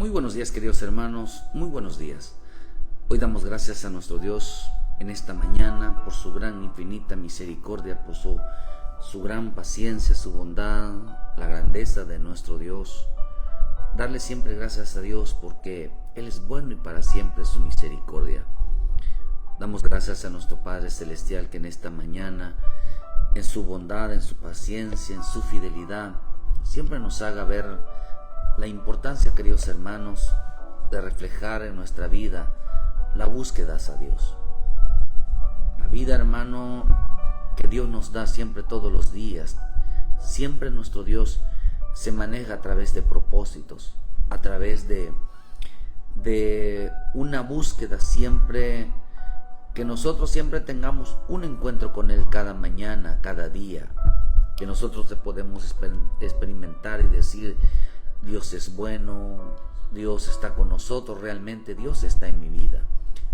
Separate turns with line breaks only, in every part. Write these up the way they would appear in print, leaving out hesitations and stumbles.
Muy buenos días, queridos hermanos, muy buenos días. Hoy damos gracias a nuestro Dios en esta mañana por su gran infinita misericordia, por su gran paciencia, su bondad, la grandeza de nuestro Dios. Darle siempre gracias a Dios porque Él es bueno y para siempre su misericordia. Damos gracias a nuestro Padre Celestial que en esta mañana, en su bondad, en su paciencia, en su fidelidad, siempre nos haga ver la importancia, queridos hermanos, de reflejar en nuestra vida la búsqueda hacia Dios. La vida, hermano, que Dios nos da siempre todos los días. Siempre nuestro Dios se maneja a través de propósitos, a través de una búsqueda siempre, que nosotros siempre tengamos un encuentro con Él cada mañana, cada día, que nosotros te podemos experimentar y decir: Dios es bueno, Dios está con nosotros, realmente Dios está en mi vida.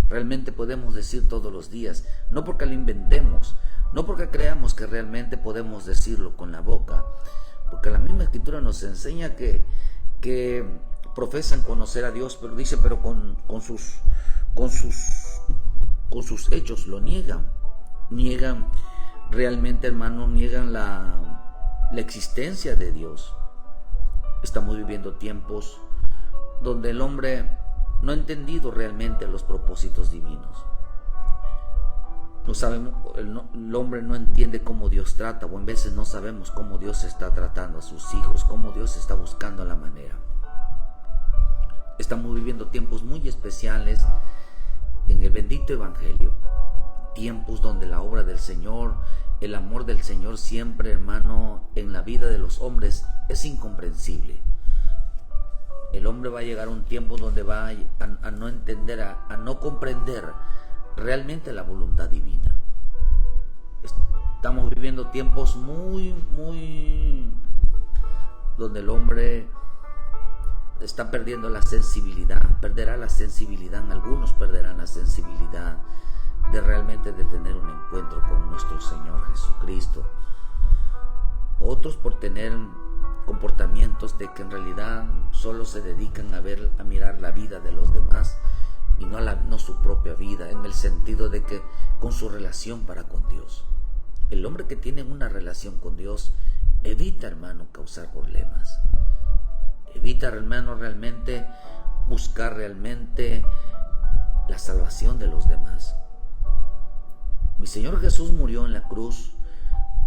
Realmente podemos decir todos los días, no porque lo inventemos, no porque creamos que realmente podemos decirlo con la boca, porque la misma Escritura nos enseña que profesan conocer a Dios, pero dice, pero con sus hechos lo niegan realmente, hermano, niegan la existencia de Dios. Estamos viviendo tiempos donde el hombre no ha entendido realmente los propósitos divinos. No sabemos, el hombre no entiende cómo Dios trata, o en veces no sabemos cómo Dios está tratando a sus hijos, cómo Dios está buscando la manera. Estamos viviendo tiempos muy especiales en el bendito Evangelio, tiempos donde la obra del Señor, el amor del Señor siempre, hermano, en la vida de los hombres es incomprensible. El hombre va a llegar a un tiempo donde va a no entender, a no comprender realmente la voluntad divina. Estamos viviendo tiempos muy donde el hombre está perdiendo la sensibilidad, perderá la sensibilidad, algunos perderán la sensibilidad de realmente de tener un encuentro con nuestro Señor Jesucristo. Otros por tener comportamientos de que en realidad solo se dedican a mirar la vida de los demás y no su propia vida, en el sentido de que con su relación para con Dios. El hombre que tiene una relación con Dios evita, hermano, causar problemas. Evita, hermano, realmente buscar realmente la salvación de los demás. Mi Señor Jesús murió en la cruz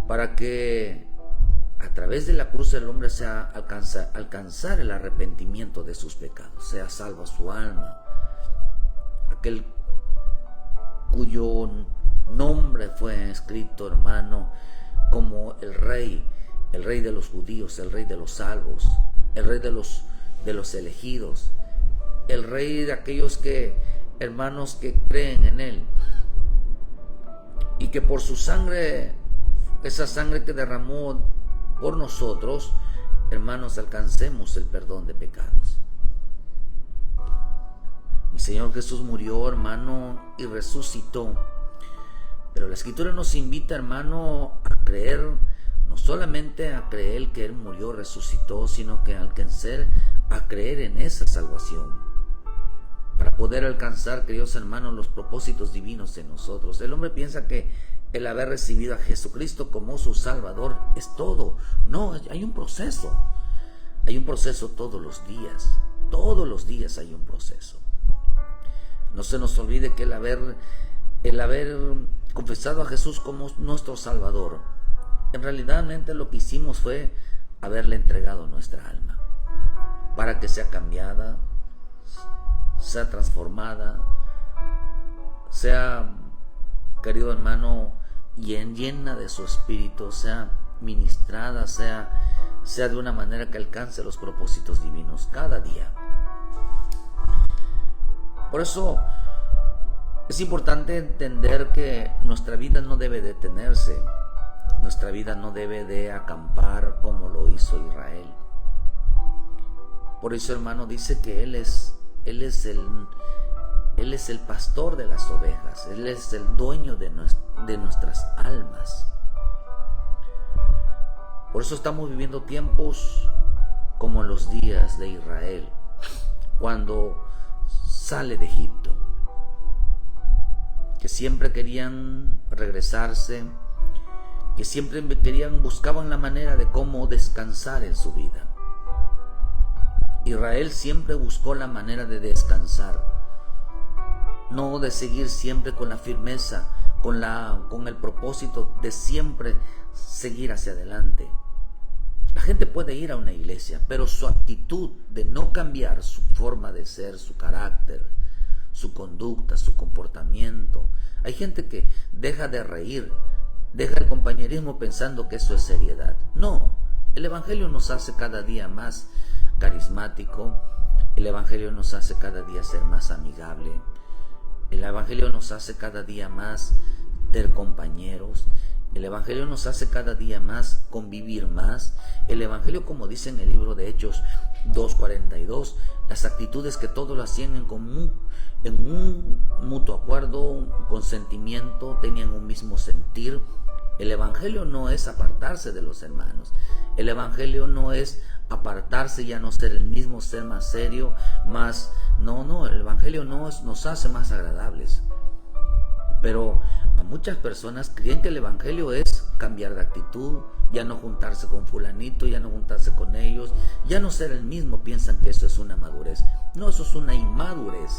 para que a través de la cruz el hombre alcanzar el arrepentimiento de sus pecados, sea salva su alma. Aquel cuyo nombre fue escrito, hermano, como el rey de los judíos, el rey de los salvos, el rey de los elegidos, el rey de aquellos que, hermanos, que creen en Él, y que por su sangre, esa sangre que derramó por nosotros, hermanos, alcancemos el perdón de pecados. Mi Señor Jesús murió, hermano, y resucitó. Pero la Escritura nos invita, hermano, a creer, no solamente a creer que Él murió, resucitó, sino que a creer en esa salvación. Para poder alcanzar, queridos hermanos, los propósitos divinos en nosotros. El hombre piensa que el haber recibido a Jesucristo como su Salvador es todo. No, hay un proceso. Hay un proceso todos los días. Todos los días hay un proceso. No se nos olvide que el haber confesado a Jesús como nuestro Salvador, en realidad lo que hicimos fue haberle entregado nuestra alma para que sea cambiada, sea transformada, sea, querido hermano, llena de su espíritu, sea ministrada, sea de una manera que alcance los propósitos divinos cada día. Por eso es importante entender que nuestra vida no debe detenerse, nuestra vida no debe de acampar como lo hizo Israel. Por eso, hermano, dice que Él es el pastor de las ovejas. Él es el dueño de nuestras almas. Por eso estamos viviendo tiempos como los días de Israel, cuando sale de Egipto, que siempre querían regresarse, que siempre buscaban la manera de cómo descansar en su vida. Israel siempre buscó la manera de descansar, no de seguir siempre con la firmeza, con el propósito de siempre seguir hacia adelante. La gente puede ir a una iglesia, pero su actitud de no cambiar su forma de ser, su carácter, su conducta, su comportamiento. Hay gente que deja de reír, deja el compañerismo pensando que eso es seriedad. No, el Evangelio nos hace cada día más carismático, el Evangelio nos hace cada día ser más amigable, el Evangelio nos hace cada día más ser compañeros, el Evangelio nos hace cada día más convivir más. El Evangelio, como dice en el libro de Hechos 2:42, las actitudes que todos lo hacían en común, en un mutuo acuerdo, un consentimiento, tenían un mismo sentir. El Evangelio no es apartarse de los hermanos. El Evangelio no es apartarse, ya no ser el mismo, ser más serio, más... No, el Evangelio nos hace más agradables. Pero a muchas personas creen que el Evangelio es cambiar de actitud, ya no juntarse con fulanito, ya no juntarse con ellos, ya no ser el mismo. Piensan que eso es una madurez. No, eso es una inmadurez.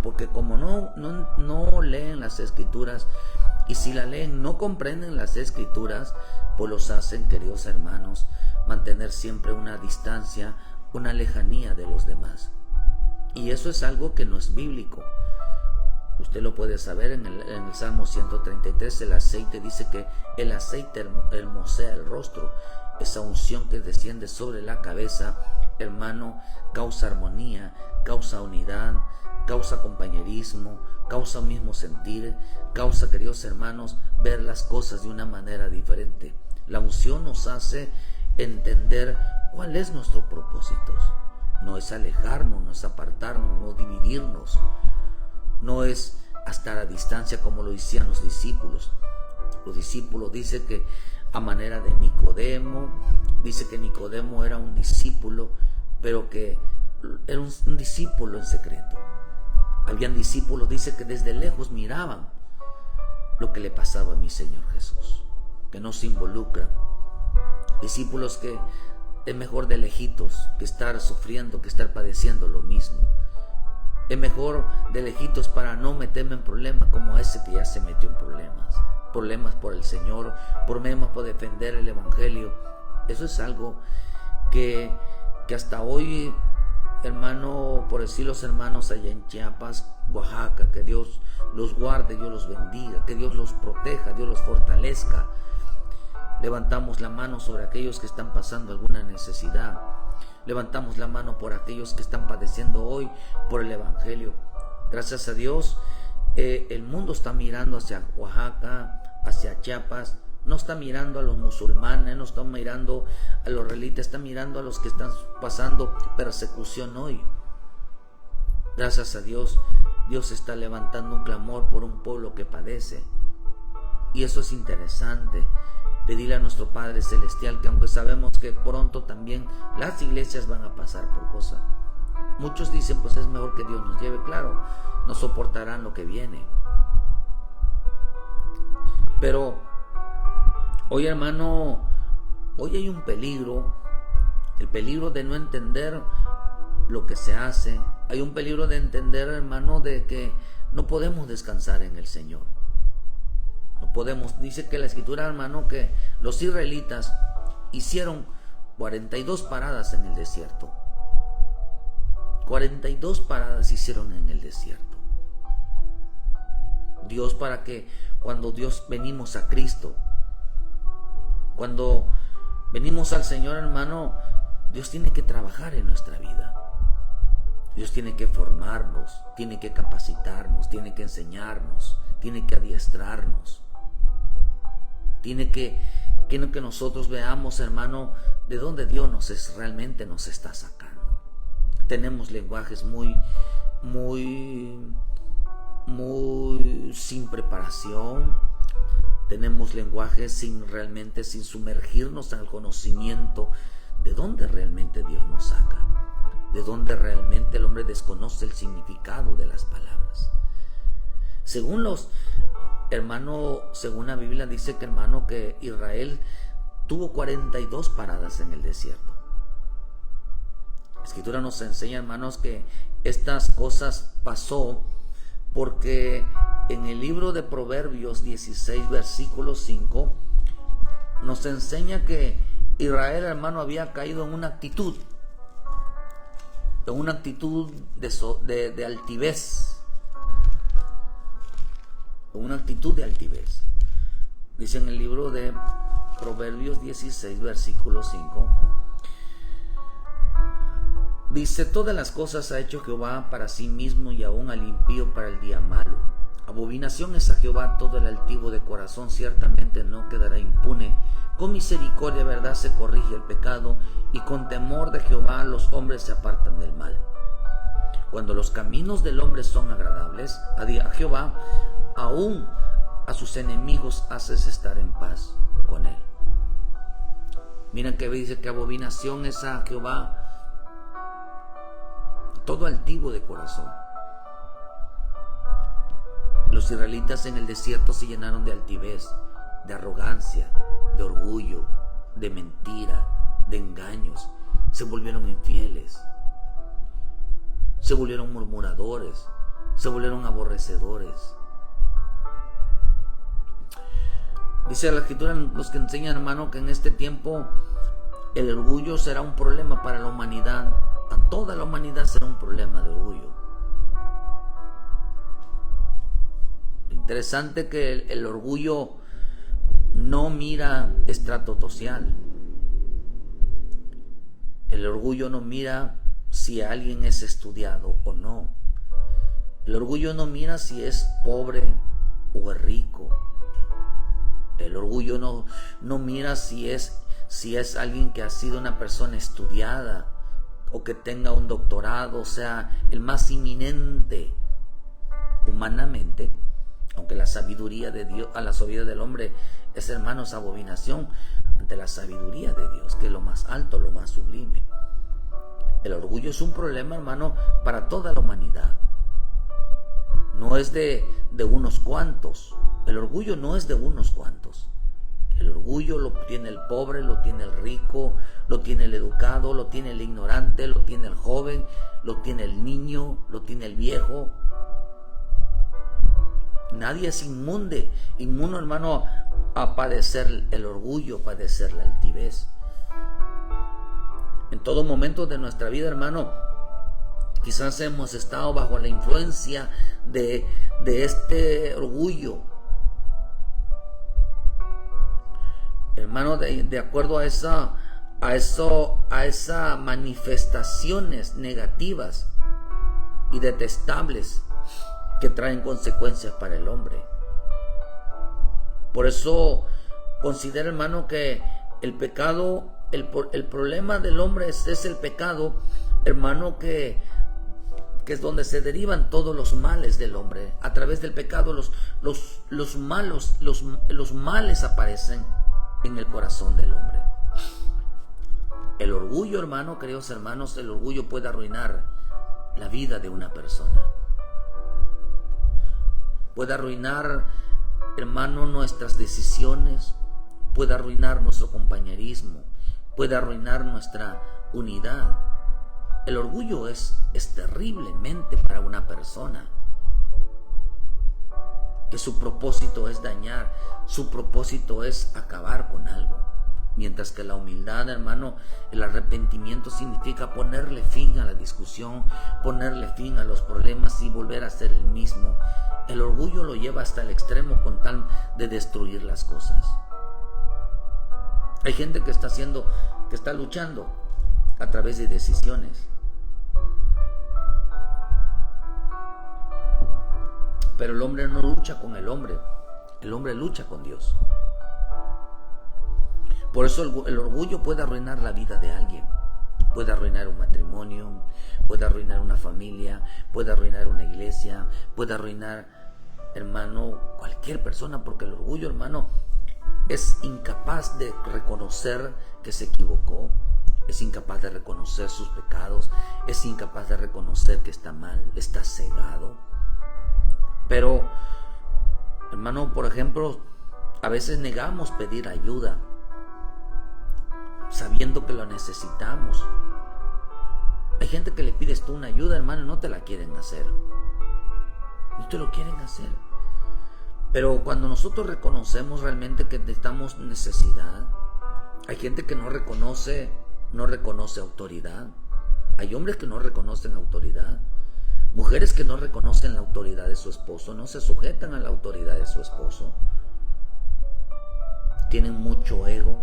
Porque como no leen las Escrituras, y si la leen no comprenden las Escrituras, pues los hacen, queridos hermanos, mantener siempre una distancia, una lejanía de los demás. Y eso es algo que no es bíblico. Usted lo puede saber en el Salmo 133, el aceite dice que el aceite hermosea el rostro. Esa unción que desciende sobre la cabeza, hermano, causa armonía, causa unidad, causa compañerismo, causa un mismo sentir, causa, queridos hermanos, ver las cosas de una manera diferente. La unción nos hace entender cuál es nuestro propósito. No es alejarnos, no es apartarnos, no dividirnos. No es estar a distancia como lo decían los discípulos. Los discípulos dicen que a manera de Nicodemo, dice que Nicodemo era un discípulo, pero que era un discípulo en secreto. Habían discípulos, dice que desde lejos miraban lo que le pasaba a mi Señor Jesús, que no se involucran. Discípulos que es mejor de lejitos que estar sufriendo, que estar padeciendo lo mismo. Es mejor de lejitos para no meterme en problemas como ese que ya se metió en problemas. Problemas por el Señor, problemas por defender el Evangelio. Eso es algo que hasta hoy, hermano, por decir los hermanos allá en Chiapas, Oaxaca, que Dios los guarde, Dios los bendiga, que Dios los proteja, Dios los fortalezca. Levantamos la mano sobre aquellos que están pasando alguna necesidad. Levantamos la mano por aquellos que están padeciendo hoy por el Evangelio. Gracias a Dios, el mundo está mirando hacia Oaxaca, hacia Chiapas. No está mirando a los musulmanes, no está mirando a los israelitas, está mirando a los que están pasando persecución hoy. Gracias a Dios, Dios está levantando un clamor por un pueblo que padece. Y eso es interesante. Pedirle a nuestro Padre Celestial que, aunque sabemos que pronto también las iglesias van a pasar por cosas, muchos dicen pues es mejor que Dios nos lleve. Claro, no soportarán lo que viene, pero hoy, hermano, hoy hay un peligro, el peligro de no entender lo que se hace. Hay un peligro de entender, hermano, de que no podemos descansar en el Señor. No podemos. Dice que la Escritura, hermano, que los israelitas hicieron 42 paradas en el desierto. 42 paradas hicieron en el desierto. Dios, para que cuando venimos a Cristo, cuando venimos al Señor, hermano, Dios tiene que trabajar en nuestra vida. Dios tiene que formarnos, tiene que capacitarnos, tiene que enseñarnos, tiene que adiestrarnos. Tiene que nosotros veamos, hermano, de dónde Dios realmente nos está sacando. Tenemos lenguajes muy sin preparación. Tenemos lenguajes sin sumergirnos en el conocimiento de dónde realmente Dios nos saca. de donde realmente el hombre desconoce el significado de las palabras. Según los hermanos, según la Biblia dice que, hermano, que Israel tuvo 42 paradas en el desierto. La Escritura nos enseña, hermanos, que estas cosas pasó porque en el libro de Proverbios 16, versículo 5, nos enseña que Israel, hermano, había caído en una actitud de altivez. Una actitud de altivez. Dice en el libro de Proverbios 16, versículo 5. Dice: todas las cosas ha hecho Jehová para sí mismo, y aún al impío para el día malo. Abominación es a Jehová todo el altivo de corazón, ciertamente no quedará impune. Con misericordia y verdad se corrige el pecado, y con temor de Jehová los hombres se apartan del mal. Cuando los caminos del hombre son agradables a Jehová, aún a sus enemigos haces estar en paz con él. Miren que dice que abominación es a Jehová todo altivo de corazón. Los israelitas en el desierto se llenaron de altivez, de arrogancia, de orgullo, de mentira, de engaños. Se volvieron infieles, se volvieron murmuradores, se volvieron aborrecedores. Dice la Escritura, los que enseñan, hermano, que en este tiempo el orgullo será un problema para la humanidad. A toda la humanidad será un problema de orgullo. Interesante que el orgullo no mira estrato social. El orgullo no mira si alguien es estudiado o no. El orgullo no mira si es pobre o es rico. El orgullo no mira si es alguien que ha sido una persona estudiada o que tenga un doctorado, o sea, el más inminente humanamente. Aunque la sabiduría de Dios, a la sabiduría del hombre es, hermanos, abominación ante la sabiduría de Dios, que es lo más alto, lo más sublime. El orgullo es un problema, hermano, para toda la humanidad. No es de unos cuantos. El orgullo no es de unos cuantos. El orgullo lo tiene el pobre, lo tiene el rico, lo tiene el educado, lo tiene el ignorante, lo tiene el joven, lo tiene el niño, lo tiene el viejo. Nadie es inmune, hermano, a padecer el orgullo, padecer la altivez. En todo momento de nuestra vida, hermano, quizás hemos estado bajo la influencia de este orgullo. Hermano, de acuerdo a esas manifestaciones negativas y detestables que traen consecuencias para el hombre. Por eso considera, hermano, que el pecado, el problema del hombre es el pecado, hermano, que es donde se derivan todos los males del hombre. A través del pecado los males aparecen en el corazón del hombre. El orgullo, hermano, queridos hermanos, el orgullo puede arruinar la vida de una persona. Puede arruinar, hermano, nuestras decisiones, puede arruinar nuestro compañerismo, puede arruinar nuestra unidad. El orgullo es terriblemente para una persona, que su propósito es dañar, su propósito es acabar con algo. Mientras que la humildad, hermano, el arrepentimiento significa ponerle fin a la discusión, ponerle fin a los problemas y volver a ser el mismo. El orgullo lo lleva hasta el extremo con tal de destruir las cosas. Hay gente que está luchando a través de decisiones. Pero el hombre no lucha con el hombre lucha con Dios. Por eso el orgullo puede arruinar la vida de alguien. Puede arruinar un matrimonio, puede arruinar una familia, puede arruinar una iglesia, puede arruinar, hermano, cualquier persona, porque el orgullo, hermano, es incapaz de reconocer que se equivocó. es incapaz de reconocer sus pecados, es incapaz de reconocer que está mal, está cegado. Pero, hermano, por ejemplo, a veces negamos pedir ayuda, sabiendo que lo necesitamos. Hay gente que le pides tú una ayuda, hermano, y no te la quieren hacer. No te lo quieren hacer. Pero cuando nosotros reconocemos realmente que necesitamos necesidad, hay gente que no reconoce autoridad. Hay hombres que no reconocen autoridad. Mujeres que no reconocen la autoridad de su esposo, no se sujetan a la autoridad de su esposo. Tienen mucho ego.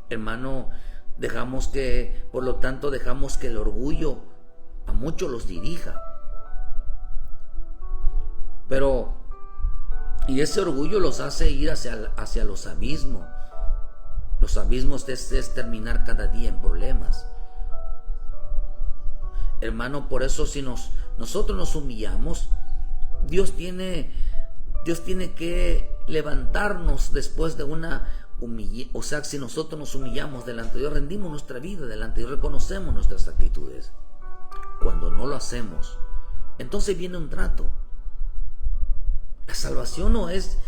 Hermano, por lo tanto, dejamos que el orgullo a muchos los dirija. Y ese orgullo los hace ir hacia los abismos. Los abismos es terminar cada día en problemas. Hermano, por eso si nosotros nos humillamos, Dios tiene que levantarnos después de una humillación. O sea, si nosotros nos humillamos delante de Dios, rendimos nuestra vida delante de Dios, reconocemos nuestras actitudes. Cuando no lo hacemos, entonces viene un trato. La salvación no es,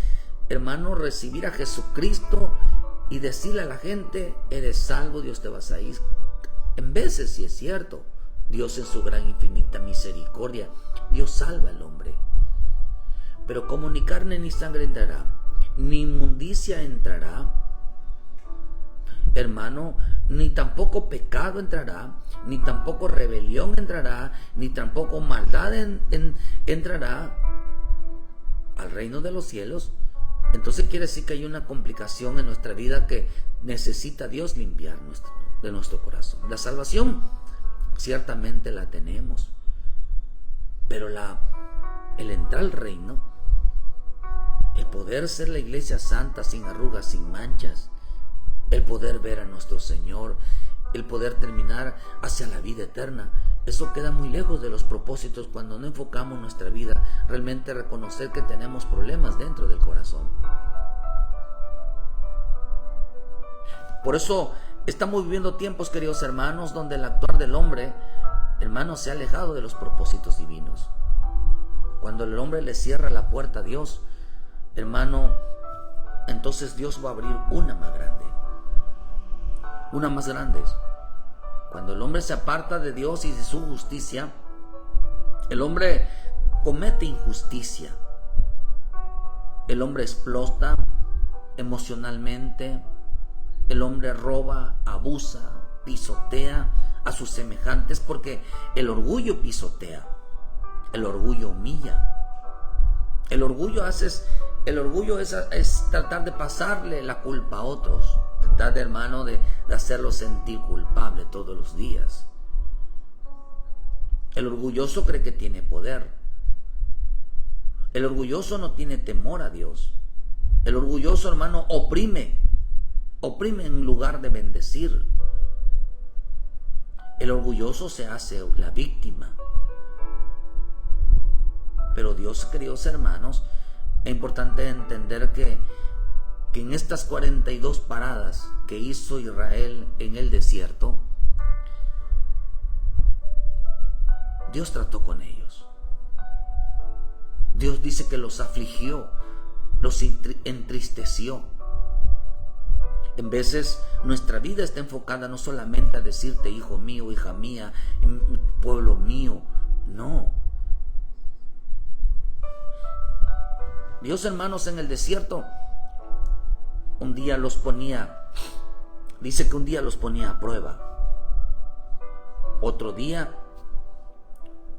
hermano, recibir a Jesucristo y decirle a la gente, eres salvo, Dios te va a ir. En veces sí es cierto, Dios en su gran infinita misericordia, Dios salva al hombre. Pero como ni carne ni sangre entrará, ni inmundicia entrará, hermano, ni tampoco pecado entrará, ni tampoco rebelión entrará, ni tampoco maldad entrará al reino de los cielos. Entonces quiere decir que hay una complicación en nuestra vida que necesita Dios limpiar de nuestro corazón. La salvación ciertamente la tenemos, pero el entrar al reino, el poder ser la iglesia santa, sin arrugas, sin manchas, el poder ver a nuestro Señor, el poder terminar hacia la vida eterna, eso queda muy lejos de los propósitos cuando no enfocamos nuestra vida realmente a reconocer que tenemos problemas dentro del corazón. Por eso estamos viviendo tiempos, queridos hermanos, donde el actuar del hombre, hermano, se ha alejado de los propósitos divinos. Cuando el hombre le cierra la puerta a Dios, hermano, entonces Dios va a abrir una más grande. Una más grande. Cuando el hombre se aparta de Dios y de su justicia, el hombre comete injusticia. El hombre explota emocionalmente. El hombre roba, abusa, pisotea a sus semejantes, porque el orgullo pisotea, el orgullo humilla. El orgullo es tratar de pasarle la culpa a otros, tratar de, hermano, de hacerlo sentir culpable todos los días. El orgulloso cree que tiene poder. El orgulloso no tiene temor a Dios. El orgulloso, hermano, oprime en lugar de bendecir. El orgulloso se hace la víctima. Pero Dios, queridos hermanos, es importante entender que en estas 42 paradas que hizo Israel en el desierto, Dios trató con ellos. Dios dice que los afligió, los entristeció. En veces nuestra vida está enfocada no solamente a decirte, hijo mío, hija mía, pueblo mío. No. Dios, hermanos, en el desierto un día los ponía, dice que un día los ponía a prueba. Otro día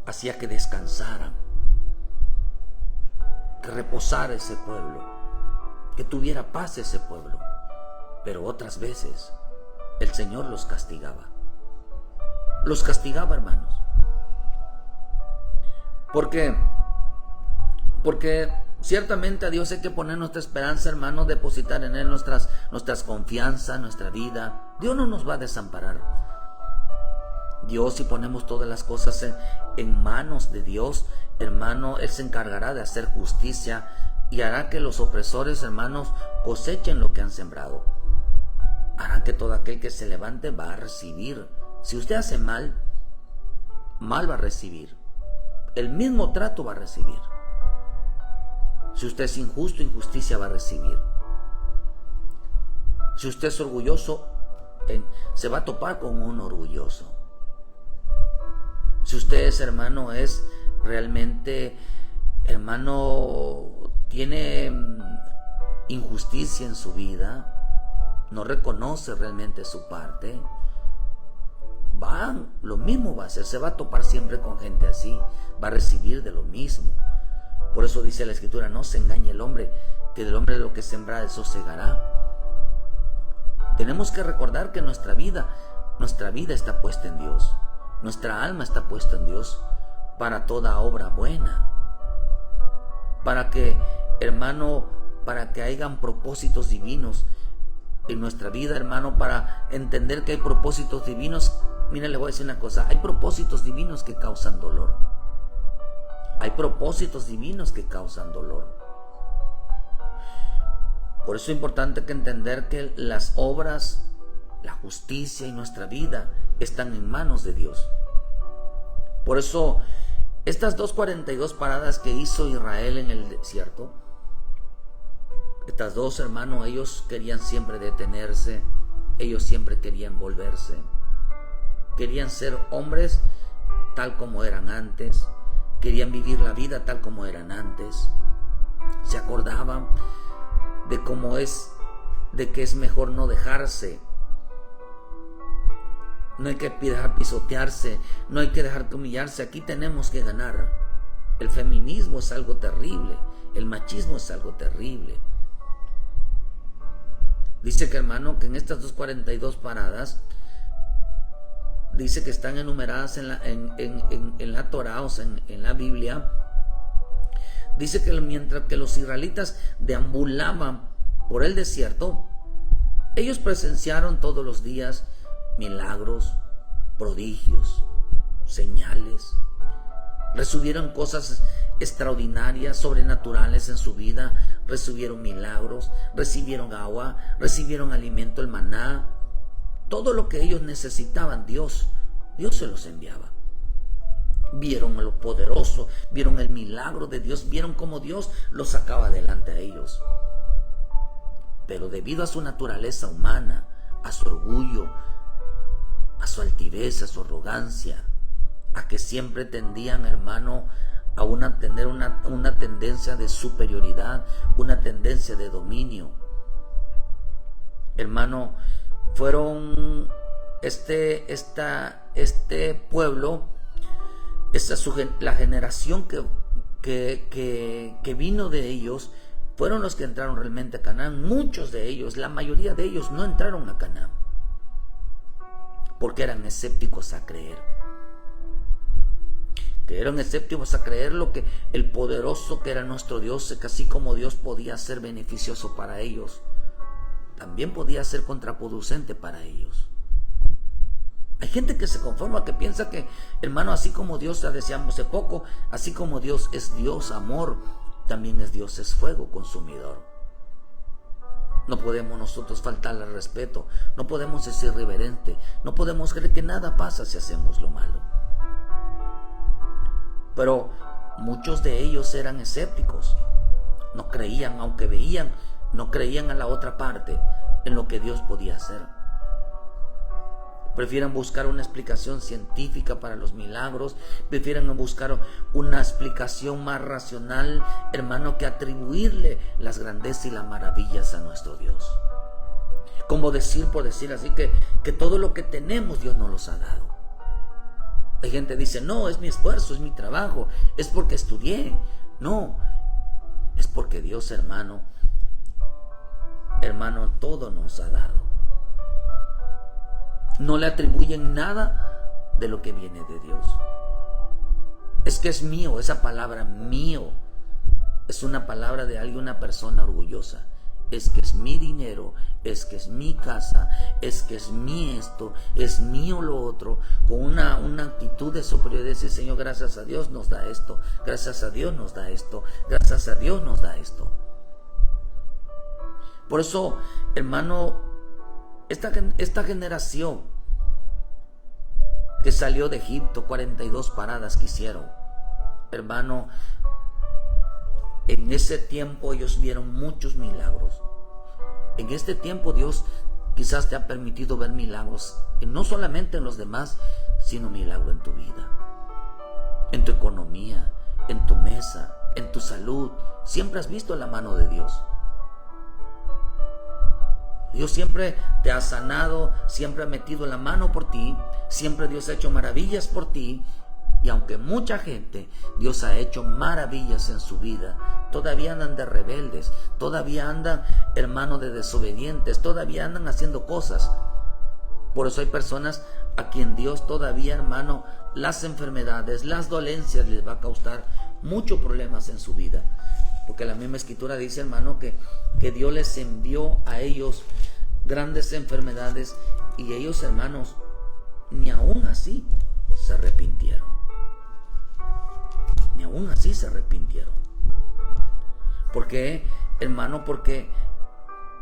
hacía que descansaran, que reposara ese pueblo, que tuviera paz ese pueblo. Pero otras veces el Señor los castigaba. Los castigaba, hermanos. Porque ciertamente a Dios hay que poner nuestra esperanza, hermanos, depositar en Él nuestras confianzas, nuestra vida. Dios no nos va a desamparar. Dios, si ponemos todas las cosas en manos de Dios, hermano, Él se encargará de hacer justicia y hará que los opresores, hermanos, cosechen lo que han sembrado. hará que todo aquel que se levante va a recibir. Si usted hace mal, mal va a recibir. El mismo trato va a recibir. Si usted es injusto, injusticia va a recibir. Si usted es orgulloso, se va a topar con un orgulloso. Si usted es hermano, es realmente, hermano, tiene injusticia en su vida, no reconoce realmente su parte, lo mismo va a hacer, se va a topar siempre con gente así, va a recibir de lo mismo. Por eso dice la Escritura, no se engañe el hombre, que del hombre lo que sembra eso segará. Tenemos que recordar que nuestra vida está puesta en Dios, nuestra alma está puesta en Dios para toda obra buena, para que, hermano, para que hayan propósitos divinos en nuestra vida, hermano, para entender que hay propósitos divinos. Mire, le voy a decir una cosa, hay propósitos divinos que causan dolor. Hay propósitos divinos que causan dolor. Por eso es importante que entender que las obras, la justicia y nuestra vida están en manos de Dios. Por eso, estas 42 paradas que hizo Israel en el desierto, estas dos, hermanos, ellos querían siempre detenerse, ellos siempre querían volverse, querían ser hombres tal como eran antes, querían vivir la vida tal como eran antes, se acordaban de cómo es, de que es mejor no dejarse, no hay que dejar pisotearse, no hay que dejar humillarse, aquí tenemos que ganar. El feminismo es algo terrible, el machismo es algo terrible. Dice que, hermano, que en estas 42 paradas, dice que están enumeradas en la Torá, o sea, en la Biblia. Dice que mientras que los israelitas deambulaban por el desierto, ellos presenciaron todos los días milagros, prodigios, señales. Recibieron cosas extraordinarias, sobrenaturales en su vida. Recibieron milagros, recibieron agua, recibieron alimento, el maná. Todo lo que ellos necesitaban, Dios se los enviaba. Vieron lo poderoso, vieron el milagro de Dios, vieron cómo Dios los sacaba adelante a ellos. Pero debido a su naturaleza humana, a su orgullo, a su altivez, a su arrogancia, a que siempre tendían, hermano, a tener una tendencia de superioridad, una tendencia de dominio. Hermano, fueron este pueblo, la generación que vino de ellos, fueron los que entraron realmente a Canaán. Muchos de ellos, la mayoría de ellos, no entraron a Canaán porque eran escépticos a creer. Que eran escépticos a creer lo que el poderoso que era nuestro Dios, que así como Dios podía ser beneficioso para ellos, también podía ser contraproducente para ellos. Hay gente que se conforma, que piensa que, hermano, así como Dios, ya decíamos hace poco, así como Dios es Dios amor, también es Dios es fuego consumidor. No podemos nosotros faltarle al respeto, no podemos ser irreverentes, no podemos creer que nada pasa si hacemos lo malo. Pero muchos de ellos eran escépticos, no creían, aunque veían, no creían a la otra parte en lo que Dios podía hacer. Prefieren buscar una explicación científica para los milagros, prefieren buscar una explicación más racional, hermano, que atribuirle las grandezas y las maravillas a nuestro Dios. Como decir, por decir así, que todo lo que tenemos Dios nos los ha dado. Hay gente que dice, no, es mi esfuerzo, es mi trabajo, es porque estudié. No, es porque Dios, hermano, todo nos ha dado. No le atribuyen nada de lo que viene de Dios. Es que es mío, esa palabra mío es una palabra de alguien, una persona orgullosa. Es que es mi dinero, es que es mi casa, es que es mi esto, es mío lo otro, con una actitud de superioridad. Decir, Señor, gracias a Dios nos da esto, gracias a Dios nos da esto, gracias a Dios nos da esto. Por eso, hermano, Esta generación que salió de Egipto, 42 paradas que hicieron, hermano, en ese tiempo ellos vieron muchos milagros. En este tiempo Dios quizás te ha permitido ver milagros, y no solamente en los demás, sino milagro en tu vida, en tu economía, en tu mesa, en tu salud. Siempre has visto la mano de Dios. Dios siempre te ha sanado, siempre ha metido la mano por ti, siempre Dios ha hecho maravillas por ti. Y aunque mucha gente, Dios ha hecho maravillas en su vida, todavía andan de rebeldes, todavía andan, hermano, de desobedientes, todavía andan haciendo cosas. Por eso hay personas a quien Dios todavía, hermano, las enfermedades, las dolencias les va a causar muchos problemas en su vida. Porque la misma Escritura dice, hermano, que Dios les envió a ellos grandes enfermedades y ellos, hermanos, ni aún así se arrepintieron. Ni aún así se arrepintieron. ¿Por qué, hermano? Porque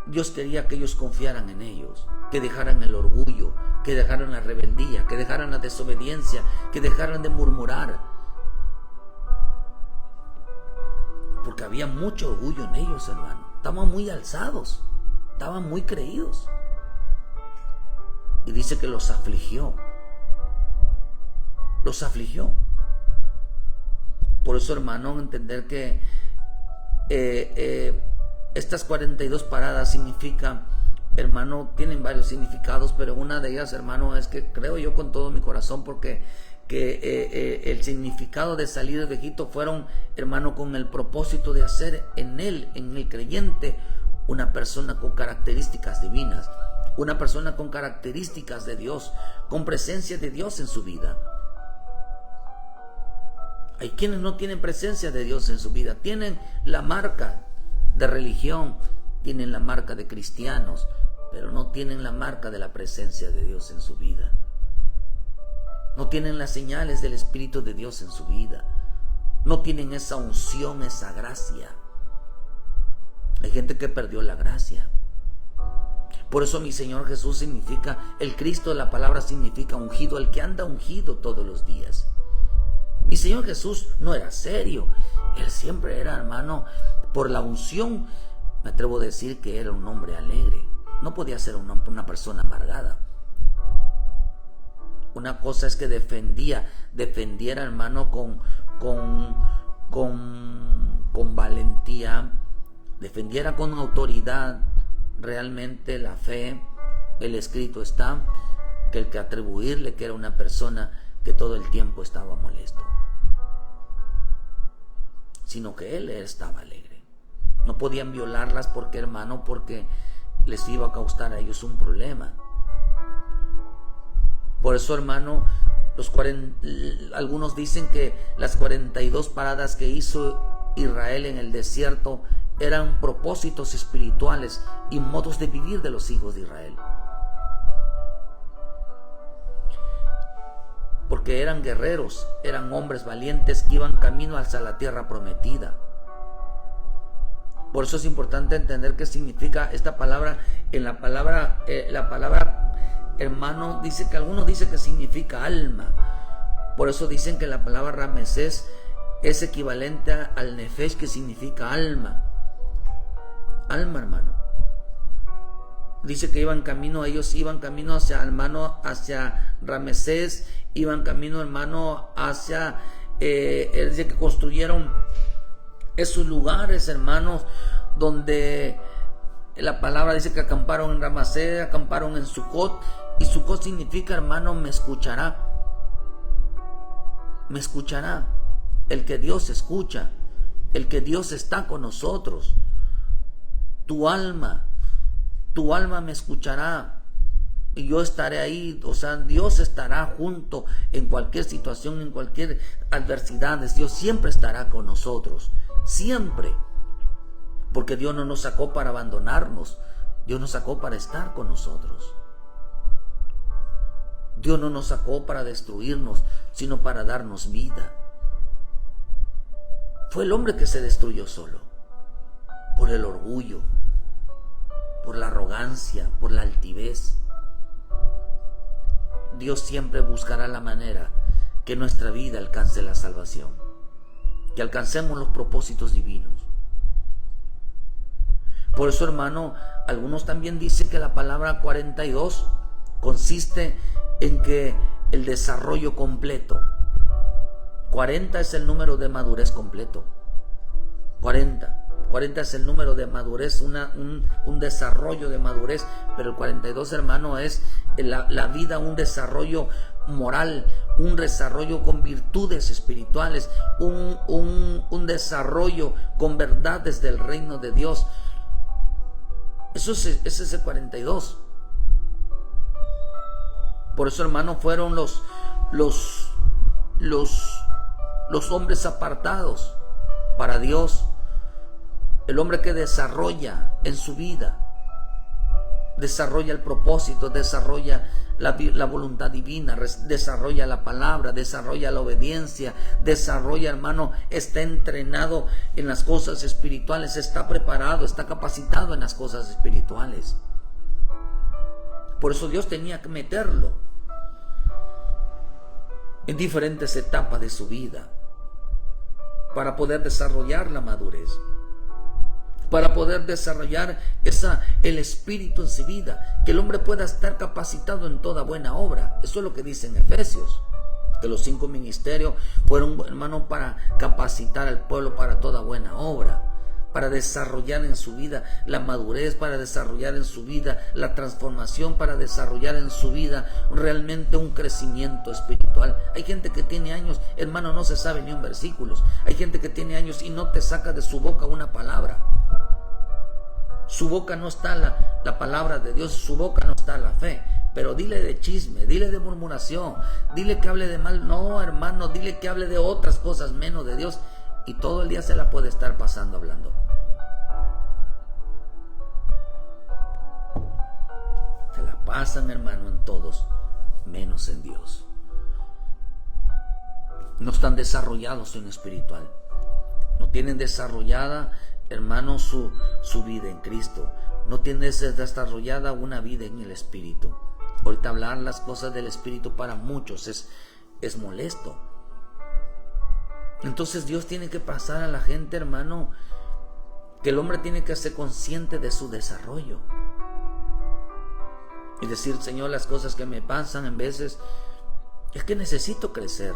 Dios quería que ellos confiaran en ellos, que dejaran el orgullo, que dejaran la rebeldía, que dejaran la desobediencia, que dejaran de murmurar. Porque había mucho orgullo en ellos, hermano. Estaban muy alzados, estaban muy creídos. Y dice que los afligió. Los afligió. Por eso, hermano, entender que estas 42 paradas significan, hermano, tienen varios significados, pero una de ellas, hermano, es que creo yo con todo mi corazón, porque el significado de salir de Egipto fueron, hermano, con el propósito de hacer en el creyente, una persona con características divinas, una persona con características de Dios, con presencia de Dios en su vida. Hay quienes no tienen presencia de Dios en su vida, tienen la marca de religión, tienen la marca de cristianos, pero no tienen la marca de la presencia de Dios en su vida. No tienen las señales del Espíritu de Dios en su vida. No tienen esa unción, esa gracia. Hay gente que perdió la gracia. Por eso mi Señor Jesús significa, el Cristo de la palabra significa ungido, el que anda ungido todos los días. Mi Señor Jesús no era serio. Él siempre era, hermano, por la unción, me atrevo a decir que era un hombre alegre. No podía ser una persona amargada. Una cosa es que defendiera, hermano, con valentía, defendiera con autoridad realmente la fe. El escrito está que el que atribuirle que era una persona que todo el tiempo estaba molesto, sino que él estaba alegre. No podían violarlas porque, hermano, porque les iba a causar a ellos un problema. Por eso, hermano, algunos dicen que las 42 paradas que hizo Israel en el desierto eran propósitos espirituales y modos de vivir de los hijos de Israel. Porque eran guerreros, eran hombres valientes que iban camino hacia la tierra prometida. Por eso es importante entender qué significa esta palabra. La palabra, hermano, dice que algunos dicen que significa alma. Por eso dicen que la palabra Ramesés es equivalente al Nefesh, que significa alma. Alma, hermano. Dice que ellos iban camino hacia, hermano, hacia Ramesés, iban camino, hermano, hacia, dice que construyeron esos lugares, hermanos, donde la palabra dice que acamparon en Ramesés, acamparon en Sucot, y Sucot significa, hermano, me escuchará. Me escuchará. El que Dios escucha, el que Dios está con nosotros. Tu alma me escuchará y yo estaré ahí. O sea, Dios estará junto en cualquier situación, en cualquier adversidad. Dios siempre estará con nosotros, siempre, porque Dios no nos sacó para abandonarnos, Dios nos sacó para estar con nosotros. Dios no nos sacó para destruirnos, sino para darnos vida. Fue el hombre que se destruyó solo, por el orgullo, por la arrogancia, por la altivez. Dios siempre buscará la manera que nuestra vida alcance la salvación, que alcancemos los propósitos divinos. Por eso, hermano, algunos también dicen que la palabra 42 consiste en que el desarrollo completo. 40 es el número de madurez completo. 40 es el número de madurez, un desarrollo de madurez. Pero el 42, hermano, es la vida, un desarrollo moral, un desarrollo con virtudes espirituales, un desarrollo con verdades del reino de Dios. Ese es el 42. Por eso, hermano, fueron los hombres apartados para Dios. El hombre que desarrolla en su vida, desarrolla el propósito, desarrolla la voluntad divina, desarrolla la palabra, desarrolla la obediencia, desarrolla, hermano, está entrenado en las cosas espirituales, está preparado, está capacitado en las cosas espirituales. Por eso Dios tenía que meterlo en diferentes etapas de su vida para poder desarrollar la madurez, para poder desarrollar el espíritu en su vida, que el hombre pueda estar capacitado en toda buena obra. Eso es lo que dice en Efesios, que los 5 ministerios fueron, hermano, para capacitar al pueblo para toda buena obra, para desarrollar en su vida la madurez, para desarrollar en su vida la transformación, para desarrollar en su vida realmente un crecimiento espiritual. Hay gente que tiene años, hermano, no se sabe ni un versículo. Hay gente que tiene años y no te saca de su boca una palabra. Su boca no está la palabra de Dios, su boca no está la fe. Pero dile de chisme, dile de murmuración, dile que hable de mal. No, hermano, dile que hable de otras cosas menos de Dios, y todo el día se la puede estar pasando hablando. Se la pasan, hermano, en todos, menos en Dios. No están desarrollados en espiritual. No tienen desarrollada, hermano, su vida en Cristo. No tienen desarrollada una vida en el Espíritu. Ahorita hablar las cosas del Espíritu para muchos es molesto. Entonces Dios tiene que pasar a la gente, hermano, que el hombre tiene que ser consciente de su desarrollo y decir: Señor, las cosas que me pasan en veces es que necesito crecer,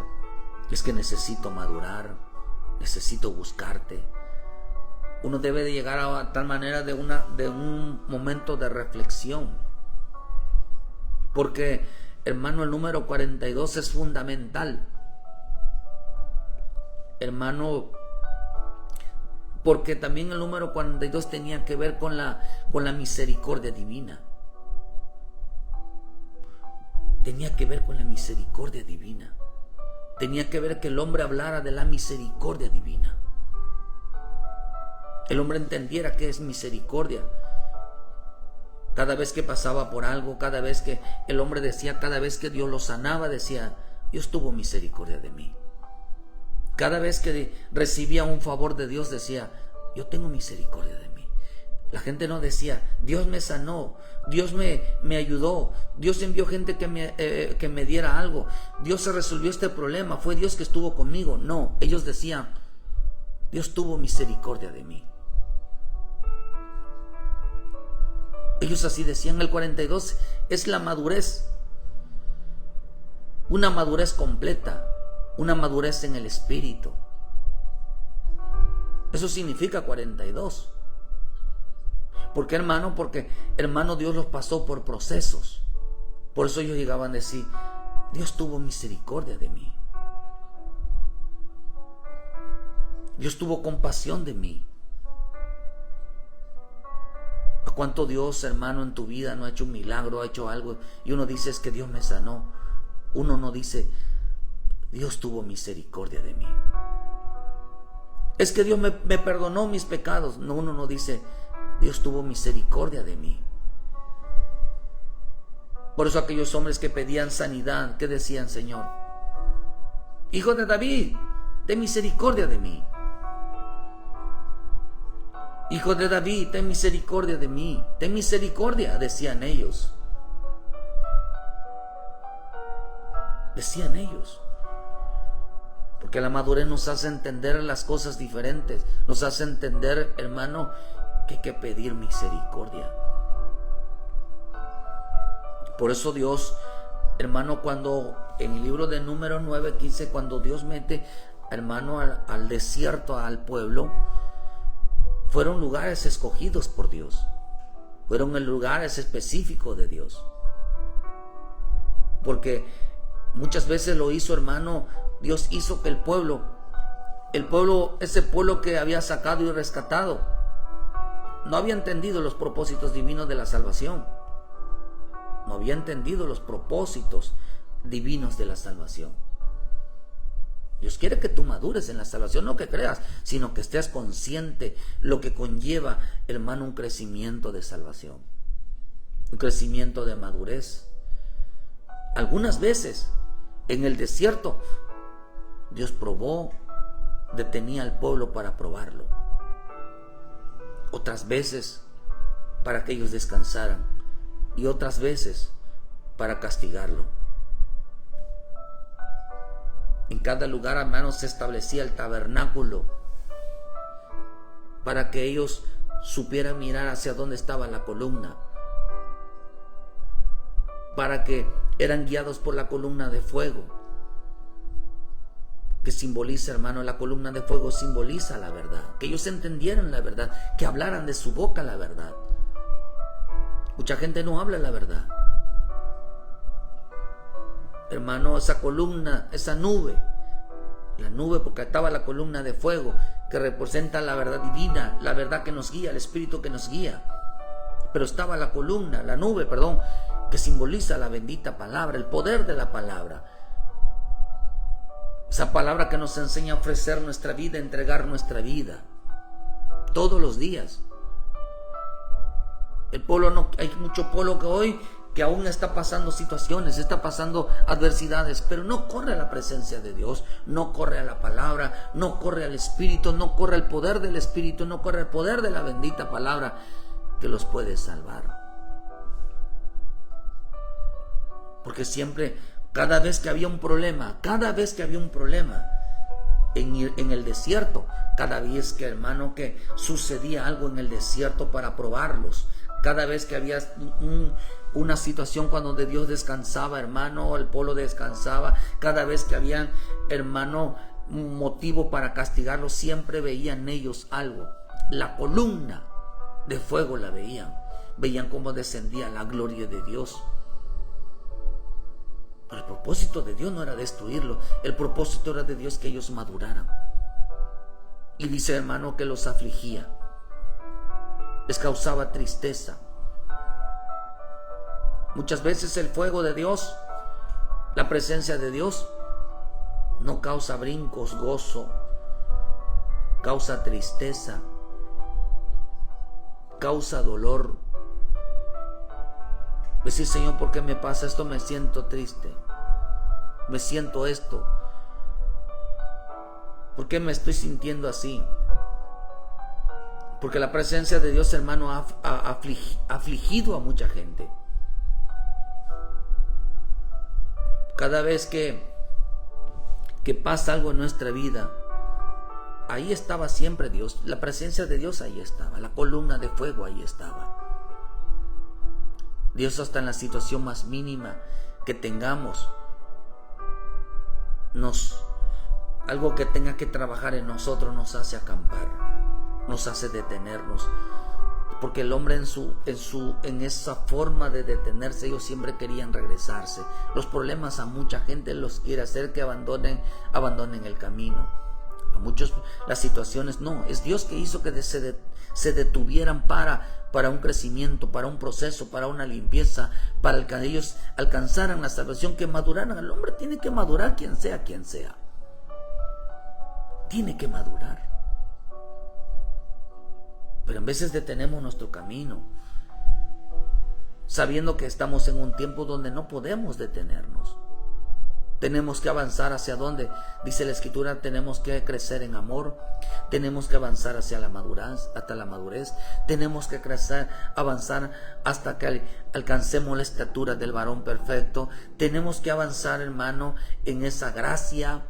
es que necesito madurar, necesito buscarte. Uno debe de llegar a tal manera de un momento de reflexión, porque, hermano, el número 42 es fundamental, hermano, porque también el número 42 tenía que ver con la misericordia divina. Tenía que ver con la misericordia divina. Tenía que ver que el hombre hablara de la misericordia divina. El hombre entendiera qué es misericordia. Cada vez que pasaba por algo, cada vez que el hombre decía, cada vez que Dios lo sanaba, decía: Dios tuvo misericordia de mí. Cada vez que recibía un favor de Dios, decía: yo tengo misericordia de mí. La gente no decía: Dios me sanó, Dios me ayudó, Dios envió gente que me diera algo, Dios se resolvió este problema, fue Dios que estuvo conmigo. No, ellos decían: Dios tuvo misericordia de mí. Ellos así decían. El 42 es la madurez, una madurez completa, una madurez en el espíritu. Eso significa 42. ¿Por qué, hermano? Porque, hermano, Dios los pasó por procesos. Por eso ellos llegaban a decir: Dios tuvo misericordia de mí, Dios tuvo compasión de mí. ¿A cuánto Dios, hermano, en tu vida no ha hecho un milagro, ha hecho algo, y uno dice: es que Dios me sanó? Uno no dice: Dios tuvo misericordia de mí. Es que Dios me perdonó mis pecados. No, uno no dice: Dios tuvo misericordia de mí. Por eso aquellos hombres que pedían sanidad, ¿qué decían? Señor, Hijo de David, ten misericordia de mí. Hijo de David, ten misericordia de mí, ten misericordia, decían ellos. Decían ellos. Porque la madurez nos hace entender las cosas diferentes, nos hace entender, hermano, que hay que pedir misericordia. Por eso Dios, hermano, cuando en el libro de Números 9:15, cuando Dios mete, hermano, al desierto, al pueblo, fueron lugares escogidos por Dios, fueron en lugares específicos de Dios. Porque muchas veces lo hizo, hermano, Dios hizo que el pueblo, ese pueblo que había sacado y rescatado, no había entendido los propósitos divinos de la salvación. No había entendido los propósitos divinos de la salvación. Dios quiere que tú madures en la salvación, no que creas, sino que estés consciente lo que conlleva, hermano, un crecimiento de salvación, un crecimiento de madurez. Algunas veces en el desierto Dios detenía al pueblo para probarlo. Otras veces para que ellos descansaran y otras veces para castigarlo. En cada lugar, hermanos, se establecía el tabernáculo para que ellos supieran mirar hacia dónde estaba la columna, para que eran guiados por la columna de fuego, que simboliza, hermano, la columna de fuego simboliza la verdad, que ellos entendieran la verdad, que hablaran de su boca la verdad. Mucha gente no habla la verdad. Hermano, esa columna, esa nube, la nube, porque estaba la columna de fuego que representa la verdad divina, la verdad que nos guía, el Espíritu que nos guía. Pero estaba la columna, la nube, perdón, que simboliza la bendita palabra, el poder de la palabra. Esa palabra que nos enseña a ofrecer nuestra vida, a entregar nuestra vida todos los días. El pueblo no, hay mucho pueblo que hoy que aún está pasando situaciones, está pasando adversidades, pero no corre a la presencia de Dios, no corre a la palabra, no corre al Espíritu, no corre al poder del Espíritu, no corre al poder de la bendita palabra que los puede salvar. Porque siempre, cada vez que había un problema en el desierto, cada vez que, hermano, que sucedía algo en el desierto para probarlos, cada vez que había una situación cuando Dios descansaba, hermano, el pueblo descansaba, cada vez que había, hermano, un motivo para castigarlos, siempre veían ellos algo. La columna de fuego la veían cómo descendía la gloria de Dios. Pero el propósito de Dios no era destruirlo, el propósito era de Dios que ellos maduraran. Y dice, hermano, que los afligía, les causaba tristeza. Muchas veces el fuego de Dios, la presencia de Dios, no causa brincos, gozo, causa tristeza, causa dolor. Decir, Señor, ¿por qué me pasa esto? Me siento triste, me siento esto. ¿Por qué me estoy sintiendo así? Porque la presencia de Dios, hermano, ha afligido a mucha gente. Cada vez que pasa algo en nuestra vida, ahí estaba siempre Dios. La presencia de Dios ahí estaba. La columna de fuego ahí estaba. Dios, hasta en la situación más mínima que tengamos, algo que tenga que trabajar en nosotros, nos hace acampar, nos hace detenernos. Porque el hombre en esa forma de detenerse, ellos siempre querían regresarse. Los problemas a mucha gente los quiere hacer que abandonen el camino. A muchos las situaciones no, es Dios que hizo que se detuvieran para un crecimiento, para un proceso, para una limpieza, para que ellos alcanzaran la salvación, que maduraran. El hombre tiene que madurar, quien sea. Tiene que madurar. Pero en veces detenemos nuestro camino, sabiendo que estamos en un tiempo donde no podemos detenernos. Tenemos que avanzar hacia dónde. Dice la Escritura, tenemos que crecer en amor. Tenemos que avanzar hacia la madurez, hasta la madurez. Tenemos que crecer, avanzar hasta que alcancemos la estatura del varón perfecto. Tenemos que avanzar, hermano, en esa gracia.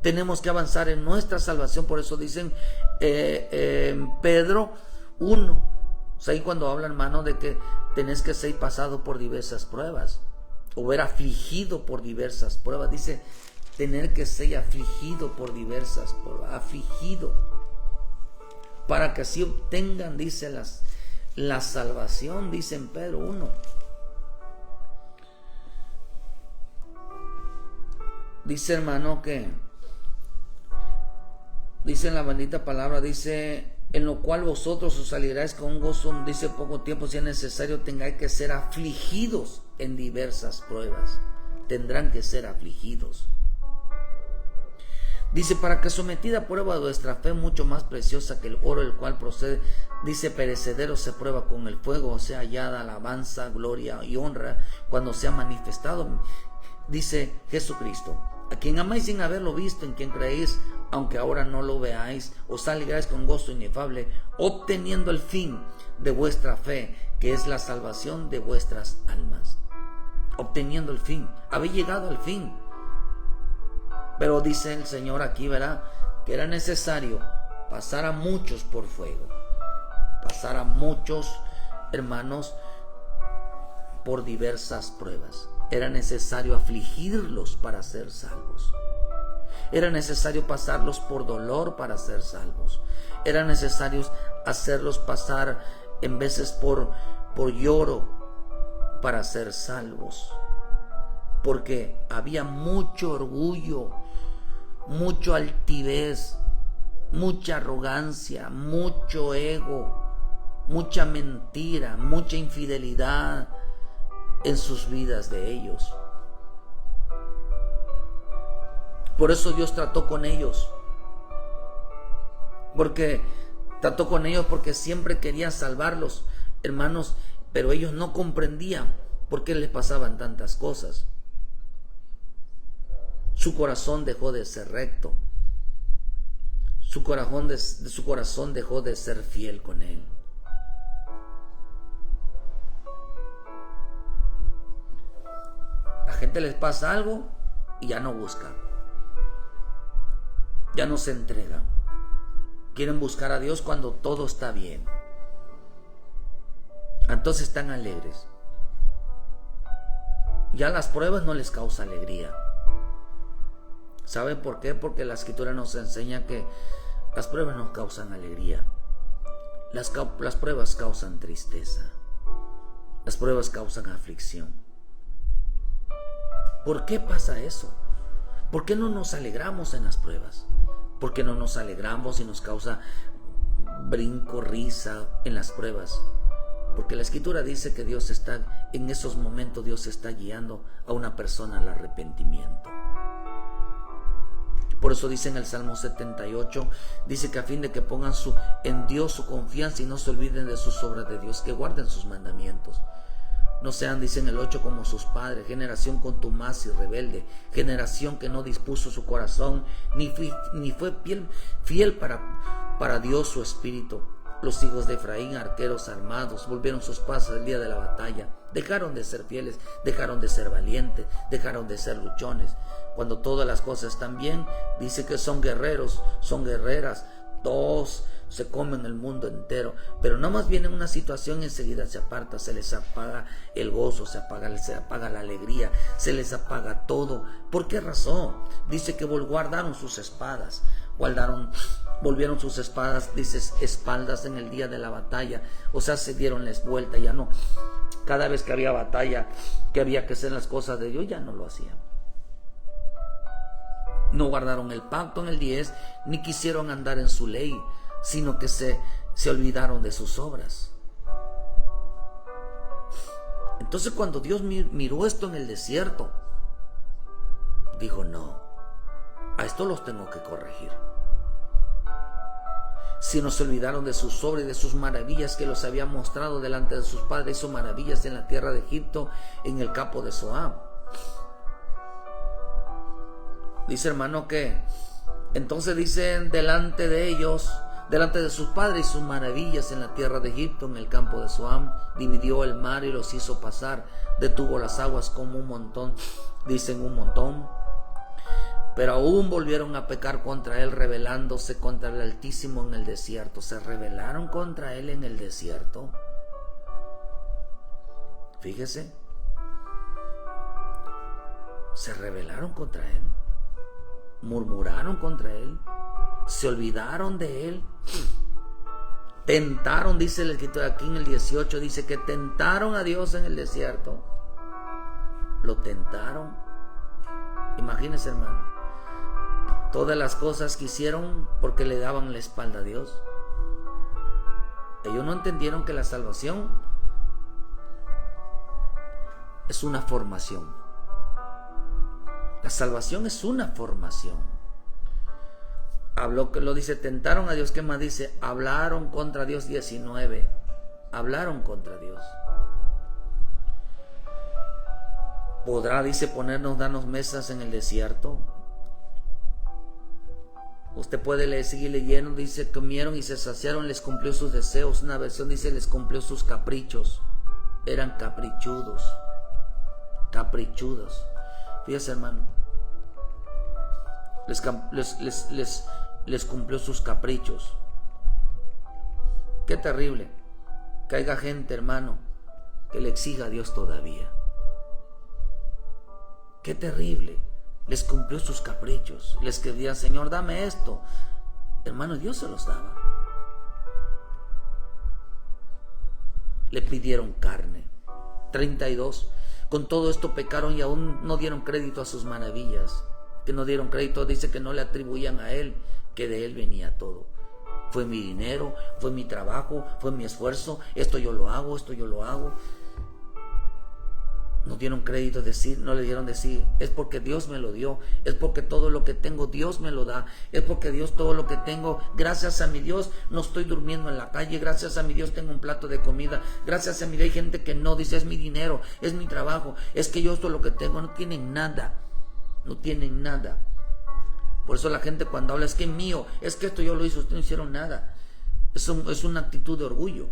Tenemos que avanzar en nuestra salvación. Por eso dicen Pedro 1. O sea, ahí cuando habla, hermano, de que tenés que ser pasado por diversas pruebas, o ver afligido por diversas pruebas. Dice, tener que ser afligido por diversas pruebas. Afligido. Para que así obtengan, dice, la salvación, dice en Pedro 1. Dice, hermano, que dice en la bendita palabra, dice, en lo cual vosotros os alegraréis con gozo, dice, poco tiempo, si es necesario, tengáis que ser afligidos en diversas pruebas. Tendrán que ser afligidos. Dice, para que sometida a prueba de vuestra fe, mucho más preciosa que el oro, el cual procede, dice, perecedero, se prueba con el fuego, o sea, hallada alabanza, gloria y honra, cuando sea manifestado, dice Jesucristo, a quien amáis sin haberlo visto, en quien creéis, aunque ahora no lo veáis, os alegráis con gozo inefable, obteniendo el fin de vuestra fe, que es la salvación de vuestras almas. Obteniendo el fin, habéis llegado al fin. Pero dice el Señor aquí, ¿verdad?, que era necesario pasar a muchos por fuego, pasar a muchos, hermanos, por diversas pruebas. Era necesario afligirlos para ser salvos. Era necesario pasarlos por dolor para ser salvos. Era necesario hacerlos pasar en veces por lloro para ser salvos. Porque había mucho orgullo, mucho altivez, mucha arrogancia, mucho ego, mucha mentira, mucha infidelidad en sus vidas de ellos. Por eso Dios trató con ellos. Porque trató con ellos porque siempre quería salvarlos, hermanos, pero ellos no comprendían por qué les pasaban tantas cosas. Su corazón dejó de ser recto. Su corazón dejó de ser fiel con Él. La gente les pasa algo y ya no busca. Ya no se entregan. Quieren buscar a Dios cuando todo está bien. Entonces están alegres. Ya las pruebas no les causan alegría. ¿Saben por qué? Porque la Escritura nos enseña que las pruebas nos causan alegría. Las pruebas causan tristeza. Las pruebas causan aflicción. ¿Por qué pasa eso? ¿Por qué no nos alegramos en las pruebas? ¿Por qué no nos alegramos y nos causa brinco, risa en las pruebas? Porque la Escritura dice que Dios está, en esos momentos Dios está guiando a una persona al arrepentimiento. Por eso dice en el Salmo 78, dice que a fin de que pongan en Dios su confianza y no se olviden de sus obras de Dios, que guarden sus mandamientos. No sean, dice en el 8, como sus padres, generación contumaz y rebelde, generación que no dispuso su corazón, ni fue fiel para Dios su espíritu. Los hijos de Efraín, arqueros armados, volvieron sus pasos el día de la batalla. Dejaron de ser fieles, dejaron de ser valientes, dejaron de ser luchones. Cuando todas las cosas están bien, dice que son guerreros, son guerreras, todos se comen el mundo entero, pero nada más viene una situación y enseguida se aparta, se les apaga el gozo, se apaga la alegría, se les apaga todo. ¿Por qué razón? Dice que guardaron sus espadas, volvieron sus espadas, dices, espaldas en el día de la batalla, o sea, se dieron la vuelta, ya no, cada vez que había batalla, que había que hacer las cosas de Dios, ya no lo hacían. No guardaron el pacto en el 10, ni quisieron andar en su ley, sino que se olvidaron de sus obras. Entonces cuando Dios miró esto en el desierto, dijo, no, a esto los tengo que corregir. Si no se olvidaron de sus obras y de sus maravillas que los había mostrado delante de sus padres, sus maravillas en la tierra de Egipto, en el campo de Zoán. Dice, hermano, que entonces dicen delante de ellos, delante de sus padres y sus maravillas en la tierra de Egipto, en el campo de Zoán, dividió el mar y los hizo pasar, detuvo las aguas como un montón, dicen un montón. Pero aún volvieron a pecar contra él, rebelándose contra el Altísimo en el desierto. Se rebelaron contra él en el desierto. Fíjese, se rebelaron contra él, murmuraron contra él, se olvidaron de él, tentaron, dice el escritor aquí en el 18, dice que tentaron a Dios en el desierto. Lo tentaron. Imagínense, hermano, todas las cosas que hicieron porque le daban la espalda a Dios. Ellos no entendieron que la salvación es una formación. La salvación es una formación. Habló, que lo dice, tentaron a Dios. ¿Qué más dice? Hablaron contra Dios. 19. Hablaron contra Dios. ¿Podrá, dice, darnos mesas en el desierto? Usted puede seguir leyendo. Dice, comieron y se saciaron, les cumplió sus deseos. Una versión dice, les cumplió sus caprichos. Eran caprichudos. Caprichudos. Fíjese, hermano, les cumplió sus caprichos. Qué terrible que haya gente, hermano, que le exija a Dios todavía. Qué terrible. Les cumplió sus caprichos. Les pedían, Señor, dame esto. Hermano, Dios se los daba. Le pidieron carne. 32. Con todo esto pecaron y aún no dieron crédito a sus maravillas. Que no dieron crédito, dice que no le atribuían a él, que de él venía todo. Fue mi dinero, fue mi trabajo, fue mi esfuerzo, esto yo lo hago, esto yo lo hago. No dieron crédito, no le dieron decir, es porque Dios me lo dio, es porque todo lo que tengo Dios me lo da, es porque Dios todo lo que tengo, gracias a mi Dios no estoy durmiendo en la calle, gracias a mi Dios tengo un plato de comida, gracias a mi Dios hay gente que no, dice, es mi dinero, es mi trabajo, es que yo esto lo que tengo, no tienen nada, no tienen nada. Por eso la gente cuando habla, es que es mío, es que esto yo lo hice, ustedes no hicieron nada. Eso es una actitud de orgullo.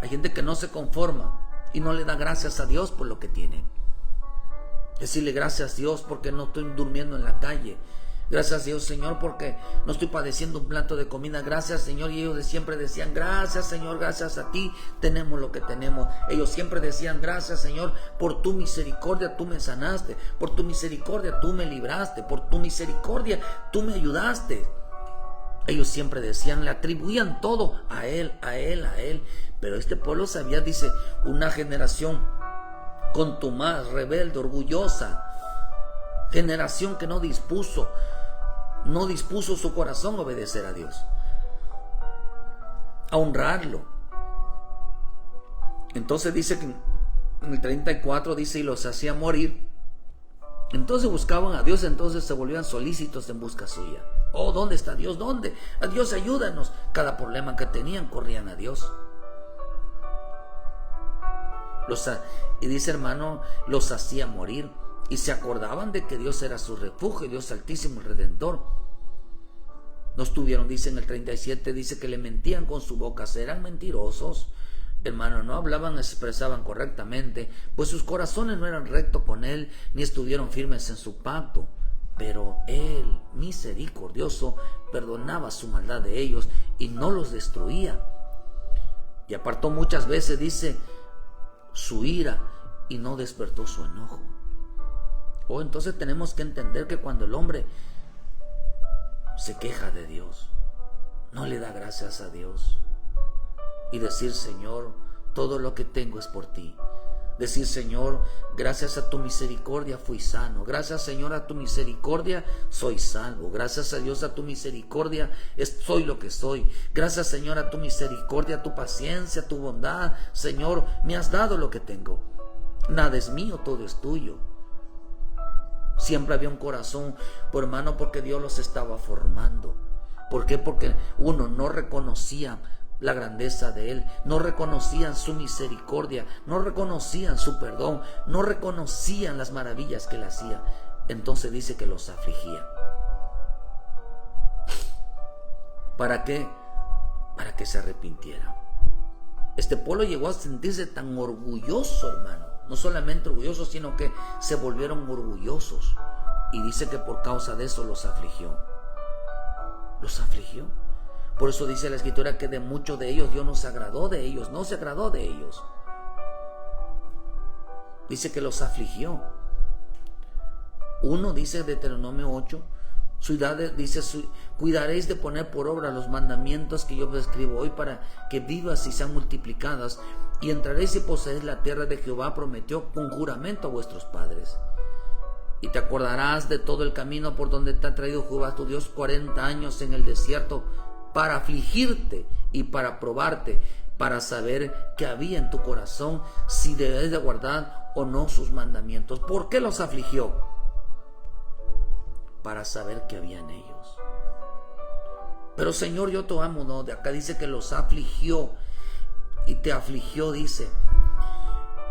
Hay gente que no se conforma y no le da gracias a Dios por lo que tiene. Decirle gracias a Dios porque no estoy durmiendo en la calle. Gracias a Dios, Señor, porque no estoy padeciendo un plato de comida. Gracias, Señor. Y ellos siempre decían, gracias, Señor, gracias a ti tenemos lo que tenemos. Ellos siempre decían, gracias, Señor, por tu misericordia tú me sanaste. Por tu misericordia tú me libraste. Por tu misericordia tú me ayudaste. Ellos siempre decían, le atribuían todo a él, a él, a él. Pero este pueblo sabía, dice, una generación contumaz, rebelde, orgullosa. Generación que no dispuso su corazón a obedecer a Dios, a honrarlo. Entonces dice que en el 34 dice, y los hacía morir. Entonces buscaban a Dios, entonces se volvían solícitos en busca suya. Oh, ¿dónde está Dios? ¿Dónde? A Dios, ayúdanos. Cada problema que tenían corrían a Dios. Y dice, hermano, los hacía morir. Y se acordaban de que Dios era su refugio, Dios altísimo, el Redentor. No estuvieron, dice en el 37, dice que le mentían con su boca, eran mentirosos. Hermano, no hablaban, expresaban correctamente, pues sus corazones no eran rectos con él, ni estuvieron firmes en su pacto. Pero él, misericordioso, perdonaba su maldad de ellos y no los destruía. Y apartó muchas veces, dice, su ira y no despertó su enojo. Entonces tenemos que entender que cuando el hombre se queja de Dios, no le da gracias a Dios, y decir, Señor, todo lo que tengo es por ti. Decir, Señor, gracias a tu misericordia fui sano. Gracias, Señor, a tu misericordia soy salvo. Gracias a Dios, a tu misericordia soy lo que soy. Gracias, Señor, a tu misericordia, a tu paciencia, a tu bondad. Señor, me has dado lo que tengo. Nada es mío, todo es tuyo. Siempre había un corazón, por hermano, porque Dios los estaba formando. ¿Por qué? Porque uno no reconocía la grandeza de Él, no reconocían su misericordia, no reconocían su perdón, no reconocían las maravillas que Él hacía. Entonces dice que los afligía. ¿Para qué? Para que se arrepintieran. Este pueblo llegó a sentirse tan orgulloso, hermano. No solamente orgullosos, sino que se volvieron orgullosos. Y dice que por causa de eso los afligió. Los afligió. Por eso dice la Escritura que de muchos de ellos Dios no se agradó de ellos. No se agradó de ellos. Dice que los afligió. Uno dice Deuteronomio 8. Dice, cuidaréis de poner por obra los mandamientos que yo os escribo hoy para que vivas y sean multiplicadas, y entraréis y poseéis la tierra de Jehová prometió con juramento a vuestros padres. Y te acordarás de todo el camino por donde te ha traído Jehová tu Dios 40 años en el desierto, para afligirte y para probarte, para saber qué había en tu corazón, si debes de guardar o no sus mandamientos. ¿Por qué los afligió? Para saber qué había en ellos. Pero Señor, yo te amo, ¿no? De acá dice que los afligió. Y te afligió, dice,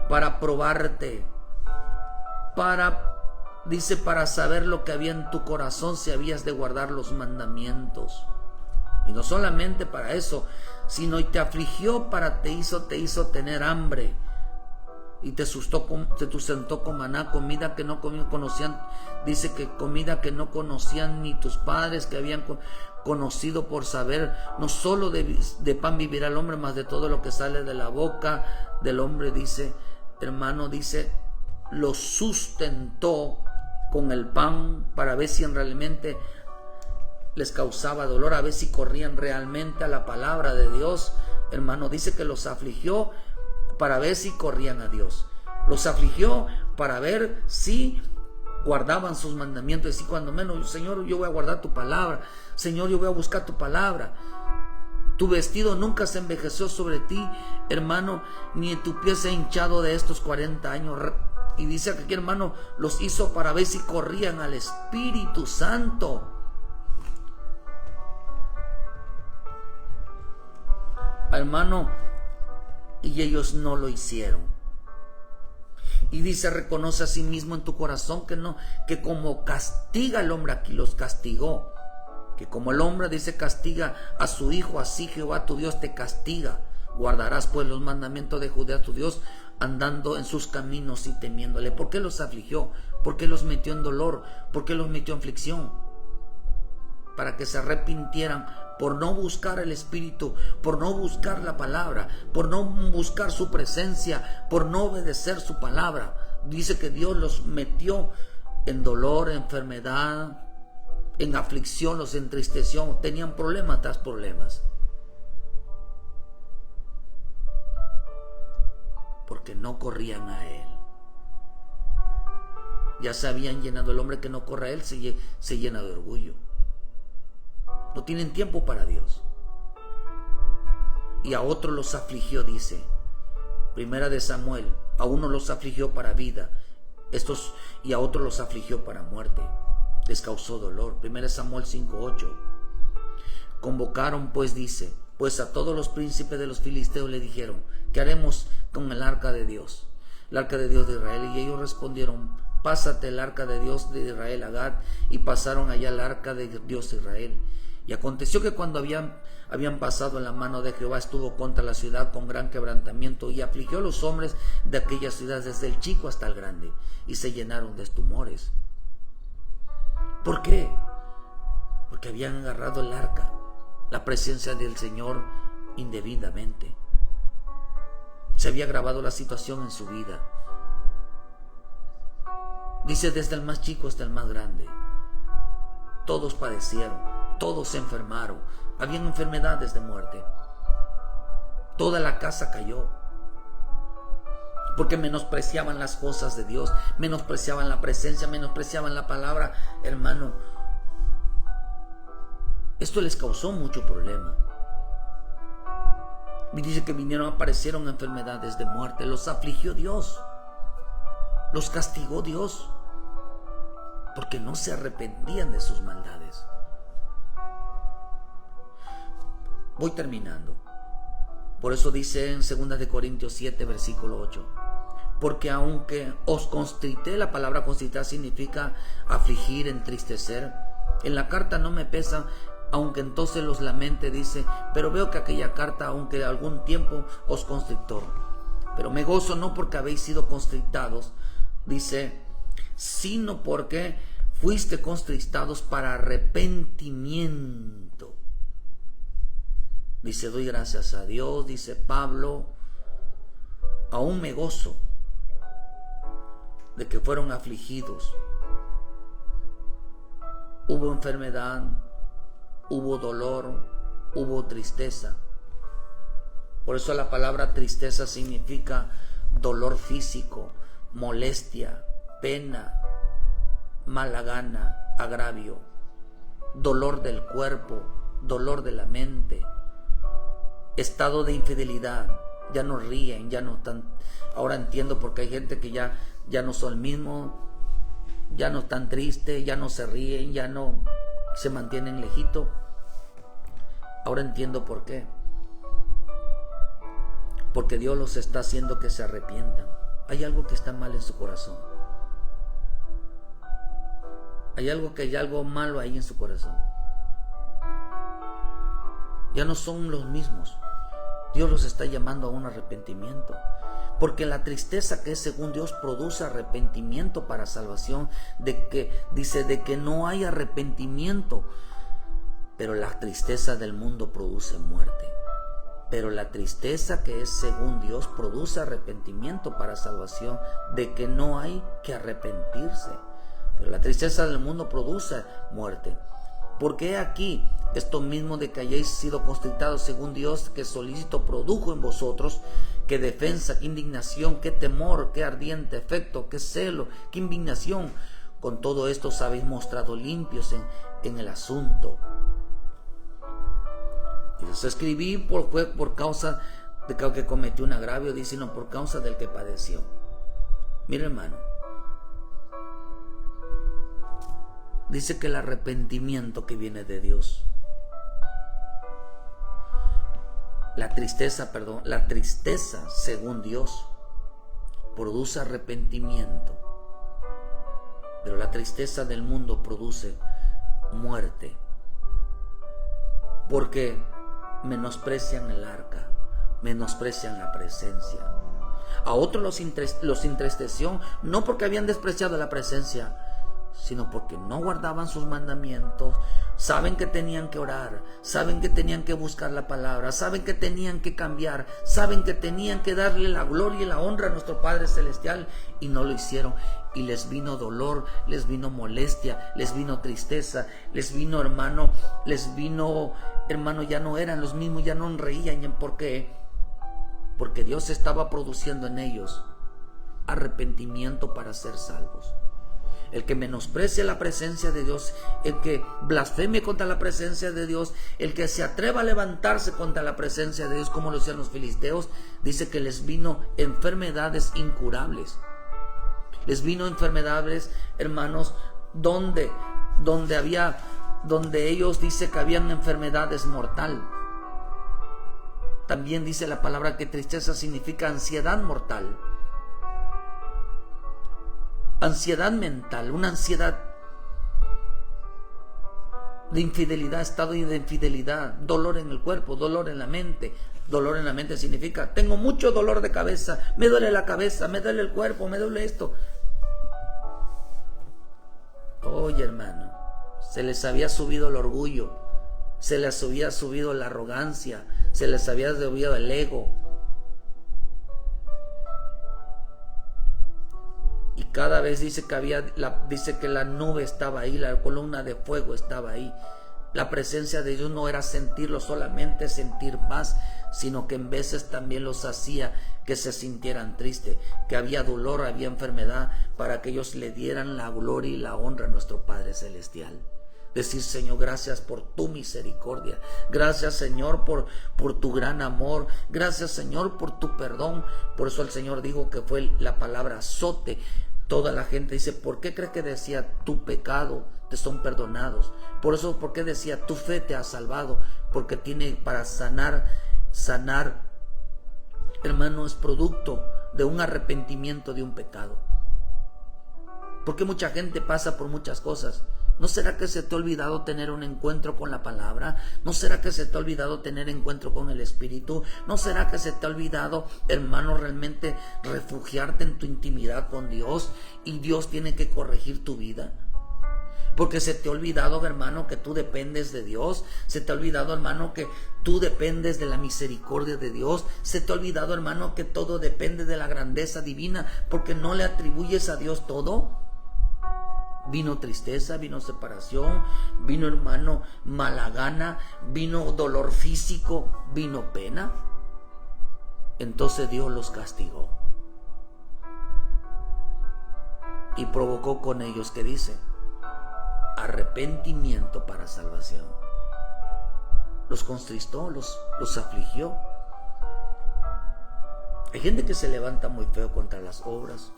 para probarte, dice, para saber lo que había en tu corazón, si habías de guardar los mandamientos. Y no solamente para eso, sino y te afligió te hizo tener hambre. Y te sustentó con maná, comida que no conocían. Dice que comida que no conocían ni tus padres, que habían conocido, por saber, no solo de pan vivirá el hombre, mas de todo lo que sale de la boca del hombre. Dice, hermano, dice, los sustentó con el pan para ver si realmente les causaba dolor, a ver si corrían realmente a la palabra de Dios. Hermano, dice que los afligió para ver si corrían a Dios. Los afligió para ver si guardaban sus mandamientos. Y si cuando menos, Señor, yo voy a guardar tu palabra. Señor, yo voy a buscar tu palabra. Tu vestido nunca se envejeció sobre ti, hermano, ni tu pie se ha hinchado de estos 40 años. Y dice aquí, hermano, los hizo para ver si corrían al Espíritu Santo. Hermano, y ellos no lo hicieron. Y dice, reconoce a sí mismo en tu corazón que como castiga al hombre, aquí los castigó. Que como el hombre, dice, castiga a su hijo, así Jehová tu Dios te castiga. Guardarás pues los mandamientos de Jehová tu Dios, andando en sus caminos y temiéndole. ¿Por qué los afligió? ¿Por qué los metió en dolor? ¿Por qué los metió en aflicción? Para que se arrepintieran por no buscar el Espíritu, por no buscar la palabra, por no buscar su presencia, por no obedecer su palabra. Dice que Dios los metió en dolor, en enfermedad, en aflicción, los entristeció. Tenían problemas tras problemas. Porque no corrían a Él. Ya se habían llenado. El hombre que no corre a Él se llena de orgullo. No tienen tiempo para Dios. Y a otros los afligió, dice Primera de Samuel. A uno los afligió para vida, y a otros los afligió para muerte. Les causó dolor. 1 Samuel 5:8. Convocaron pues, dice, pues a todos los príncipes de los filisteos le dijeron, ¿qué haremos con el arca de Dios? El arca de Dios de Israel. Y ellos respondieron, pásate el arca de Dios de Israel a Gad. Y pasaron allá el arca de Dios de Israel. Y aconteció que cuando habían pasado en la mano de Jehová, estuvo contra la ciudad con gran quebrantamiento, y afligió a los hombres de aquella ciudad, desde el chico hasta el grande, y se llenaron de tumores. ¿Por qué? Porque habían agarrado el arca, la presencia del Señor, indebidamente. Se había agravado la situación en su vida. Dice, desde el más chico hasta el más grande. Todos padecieron. Todos se enfermaron. Habían enfermedades de muerte. Toda la casa cayó. Porque menospreciaban las cosas de Dios. Menospreciaban la presencia. Menospreciaban la palabra. Hermano, esto les causó mucho problema. Y dice que aparecieron enfermedades de muerte. Los afligió Dios. Los castigó Dios. Porque no se arrepentían de sus maldades. Voy terminando. Por eso dice en 2 de Corintios 7, versículo 8. Porque aunque os constrité, la palabra constritar significa afligir, entristecer. En la carta no me pesa, aunque entonces los lamente, dice, pero veo que aquella carta, aunque algún tiempo os constrictó. Pero me gozo no porque habéis sido constrictados, dice, sino porque fuiste constrictados para arrepentimiento. Dice, doy gracias a Dios, dice Pablo, aún me gozo de que fueron afligidos. Hubo enfermedad, hubo dolor, hubo tristeza. Por eso la palabra tristeza significa dolor físico, molestia, pena, mala gana, agravio, dolor del cuerpo, dolor de la mente, estado de infidelidad. Ya no ríen, ya no están. Ahora entiendo porque hay gente que ya no son el mismo, ya no están tristes, ya no se ríen, ya no se mantienen lejitos. Ahora entiendo por qué. Porque Dios los está haciendo que se arrepientan. Hay algo que está mal en su corazón. Hay algo malo ahí en su corazón. Ya no son los mismos. Dios los está llamando a un arrepentimiento. Porque la tristeza que es según Dios produce arrepentimiento para salvación. Dice que no hay arrepentimiento. Pero la tristeza del mundo produce muerte. Pero la tristeza que es según Dios produce arrepentimiento para salvación, de que no hay que arrepentirse. Pero la tristeza del mundo produce muerte. Porque aquí esto mismo de que hayáis sido constrictados según Dios, que solícito produjo en vosotros, qué defensa, qué indignación, qué temor, qué ardiente afecto, qué celo, qué indignación. Con todo esto os habéis mostrado limpios en el asunto. Y os escribí por causa de que cometió un agravio, dice, no por causa del que padeció. Mira, hermano, dice que el arrepentimiento que viene de Dios, la tristeza según Dios produce arrepentimiento, pero la tristeza del mundo produce muerte, porque menosprecian el arca, menosprecian la presencia. A otros los entristeció, no porque habían despreciado la presencia, sino porque no guardaban sus mandamientos. Saben que tenían que orar, saben que tenían que buscar la palabra, saben que tenían que cambiar, saben que tenían que darle la gloria y la honra a nuestro Padre Celestial, y no lo hicieron. Y les vino dolor, les vino molestia, les vino tristeza, les vino, hermano, ya no eran los mismos, ya no reían. ¿Por qué? Porque Dios estaba produciendo en ellos arrepentimiento para ser salvos. El que menosprecia la presencia de Dios, el que blasfeme contra la presencia de Dios, el que se atreva a levantarse contra la presencia de Dios, como lo hacían los filisteos, dice que les vino enfermedades incurables. Les vino enfermedades, hermanos, donde ellos dice que habían enfermedades mortal. También dice la palabra que tristeza significa ansiedad mortal. Ansiedad mental, una ansiedad de infidelidad, estado de infidelidad, dolor en el cuerpo, dolor en la mente. Dolor en la mente significa, tengo mucho dolor de cabeza, me duele la cabeza, me duele el cuerpo, me duele esto. Oye, hermano, se les había subido el orgullo, se les había subido la arrogancia, se les había subido el ego. Y cada vez dice que la nube estaba ahí, la columna de fuego estaba ahí. La presencia de Dios no era sentirlo solamente, sentir paz, sino que en veces también los hacía que se sintieran tristes, que había dolor, había enfermedad, para que ellos le dieran la gloria y la honra a nuestro Padre Celestial. Decir, Señor, gracias por tu misericordia. Gracias, Señor, por tu gran amor. Gracias, Señor, por tu perdón. Por eso el Señor dijo que fue la palabra azote. Toda la gente dice, ¿por qué cree que decía tu pecado te son perdonados? Por eso, ¿por qué decía tu fe te ha salvado? Porque tiene para sanar hermano, es producto de un arrepentimiento de un pecado. Porque mucha gente pasa por muchas cosas. ¿No será que se te ha olvidado tener un encuentro con la palabra? ¿No será que se te ha olvidado tener encuentro con el Espíritu? ¿No será que se te ha olvidado, hermano, realmente refugiarte en tu intimidad con Dios? Y Dios tiene que corregir tu vida. Porque se te ha olvidado, hermano, que tú dependes de Dios. Se te ha olvidado, hermano, que tú dependes de la misericordia de Dios. Se te ha olvidado, hermano, que todo depende de la grandeza divina, porque no le atribuyes a Dios todo. Vino tristeza, vino separación, vino, hermano, mala gana, vino dolor físico, vino pena. Entonces Dios los castigó y provocó con ellos, ¿qué dice? Arrepentimiento para salvación. Los contristó, los afligió. Hay gente que se levanta muy feo contra las obras,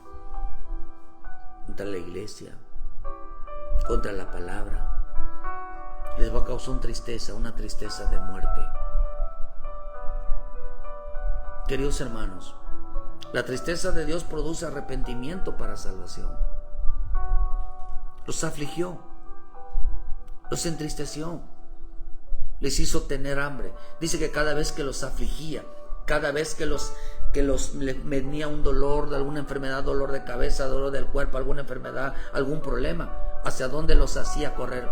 contra la iglesia, contra la palabra. Les va a causar una tristeza de muerte. Queridos hermanos, la tristeza de Dios produce arrepentimiento para salvación. Los afligió, los entristeció, les hizo tener hambre. Dice que cada vez que los afligía, cada vez que les venía un dolor de alguna enfermedad, dolor de cabeza, dolor del cuerpo, alguna enfermedad, algún problema, ¿hacia dónde los hacía correr?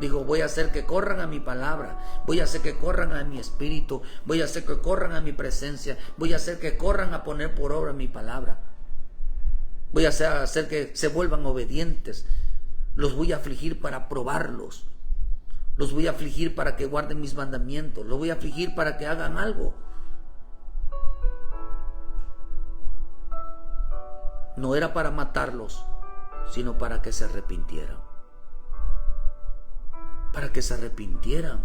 Digo, voy a hacer que corran a mi palabra, voy a hacer que corran a mi espíritu, voy a hacer que corran a mi presencia, voy a hacer que corran a poner por obra mi palabra. Voy a hacer que se vuelvan obedientes. Los voy a afligir para probarlos. Los voy a afligir para que guarden mis mandamientos. Los voy a afligir para que hagan algo. No era para matarlos, sino para que se arrepintieran. Para que se arrepintieran.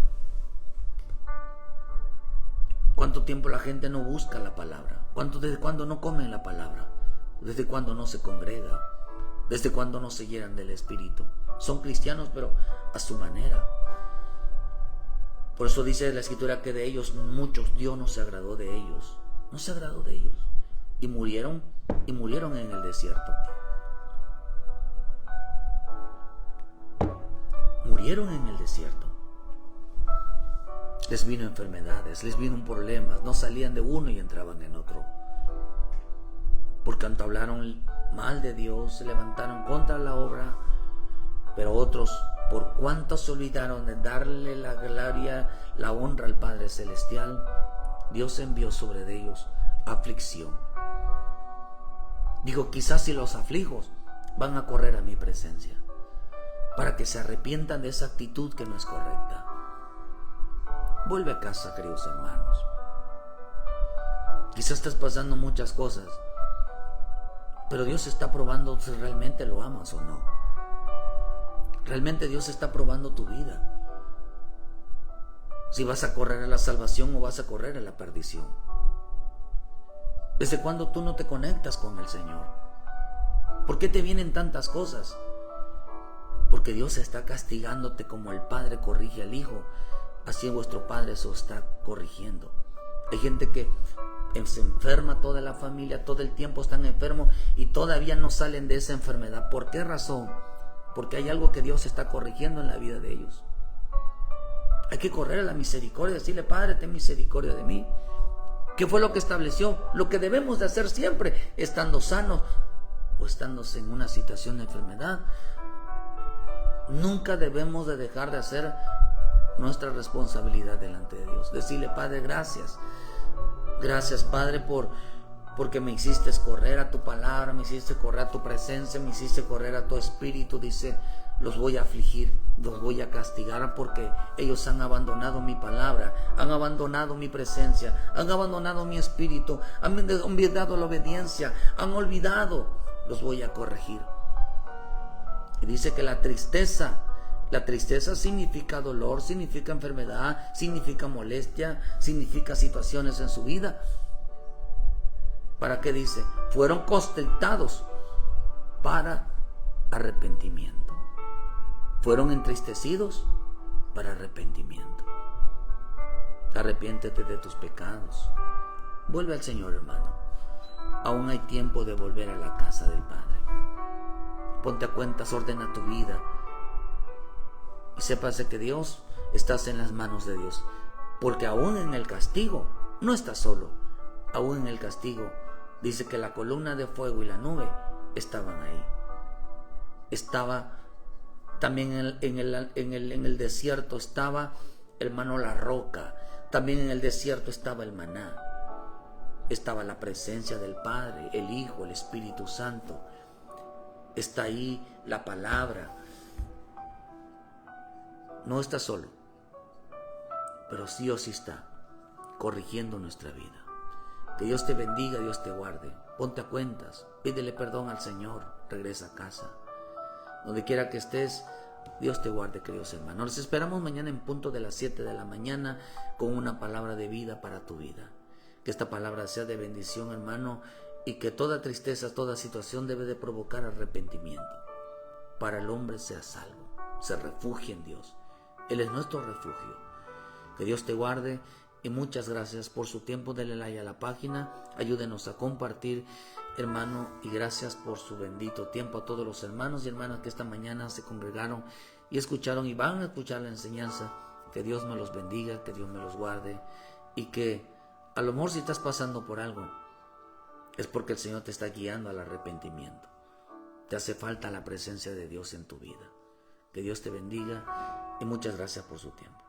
¿Cuánto tiempo la gente no busca la palabra? ¿Desde cuándo no comen la palabra? ¿Desde cuándo no se congrega? ¿Desde cuándo no se llenan del Espíritu? Son cristianos, pero a su manera. Por eso dice la Escritura que de ellos muchos Dios no se agradó de ellos. No se agradó de ellos. Y murieron en el desierto. Murieron en el desierto. Les vino enfermedades, les vino problemas. No salían de uno y entraban en otro. Porque hablaron mal de Dios, se levantaron contra la obra. Pero otros, por cuanto se olvidaron de darle la gloria, la honra al Padre Celestial, Dios envió sobre ellos aflicción. Digo, quizás si los aflijo, van a correr a mi presencia, para que se arrepientan de esa actitud que no es correcta. Vuelve a casa, queridos hermanos. Quizás estás pasando muchas cosas, pero Dios está probando si realmente lo amas o no. Realmente Dios está probando tu vida. Si vas a correr a la salvación o vas a correr a la perdición. ¿Desde cuándo tú no te conectas con el Señor? ¿Por qué te vienen tantas cosas? Porque Dios está castigándote como el Padre corrige al Hijo. Así vuestro Padre eso está corrigiendo. Hay gente que se enferma, toda la familia, todo el tiempo están enfermos y todavía no salen de esa enfermedad. ¿Por qué razón? Porque hay algo que Dios está corrigiendo en la vida de ellos. Hay que correr a la misericordia, decirle, Padre, ten misericordia de mí. ¿Qué fue lo que estableció? Lo que debemos de hacer siempre, estando sanos o estando en una situación de enfermedad. Nunca debemos de dejar de hacer nuestra responsabilidad delante de Dios. Decirle, Padre, gracias. Gracias, Padre, porque me hiciste correr a tu palabra, me hiciste correr a tu presencia, me hiciste correr a tu espíritu. Dice, los voy a afligir, los voy a castigar porque ellos han abandonado mi palabra, han abandonado mi presencia, han abandonado mi espíritu, han olvidado la obediencia, han olvidado. Los voy a corregir. Y dice que la tristeza significa dolor, significa enfermedad, significa molestia, significa situaciones en su vida. ¿Para qué dice? Fueron constrictados para arrepentimiento. Fueron entristecidos para arrepentimiento. Arrepiéntete de tus pecados. Vuelve al Señor, hermano. Aún hay tiempo de volver a la casa del Padre. Ponte a cuentas, ordena tu vida. Y sépase que Dios, estás en las manos de Dios. Porque aún en el castigo, no estás solo. Aún en el castigo, dice que la columna de fuego y la nube estaban ahí. Estaba también en el desierto, estaba, hermano, la roca. También en el desierto estaba el maná. Estaba la presencia del Padre, el Hijo, el Espíritu Santo. Está ahí la palabra. No está solo, pero sí o sí está corrigiendo nuestra vida. Que Dios te bendiga, Dios te guarde. Ponte a cuentas, pídele perdón al Señor, regresa a casa. Donde quiera que estés, Dios te guarde, queridos hermanos. Nos esperamos mañana en punto de las 7 de la mañana con una palabra de vida para tu vida. Que esta palabra sea de bendición, hermano, y que toda tristeza, toda situación debe de provocar arrepentimiento. Para el hombre sea salvo, se refugie en Dios. Él es nuestro refugio. Que Dios te guarde y muchas gracias por su tiempo. Denle like a la página, ayúdenos a compartir, hermano, y gracias por su bendito tiempo a todos los hermanos y hermanas que esta mañana se congregaron y escucharon y van a escuchar la enseñanza. Que Dios me los bendiga, que Dios me los guarde y que a lo mejor si estás pasando por algo es porque el Señor te está guiando al arrepentimiento. Te hace falta la presencia de Dios en tu vida. Que Dios te bendiga y muchas gracias por su tiempo.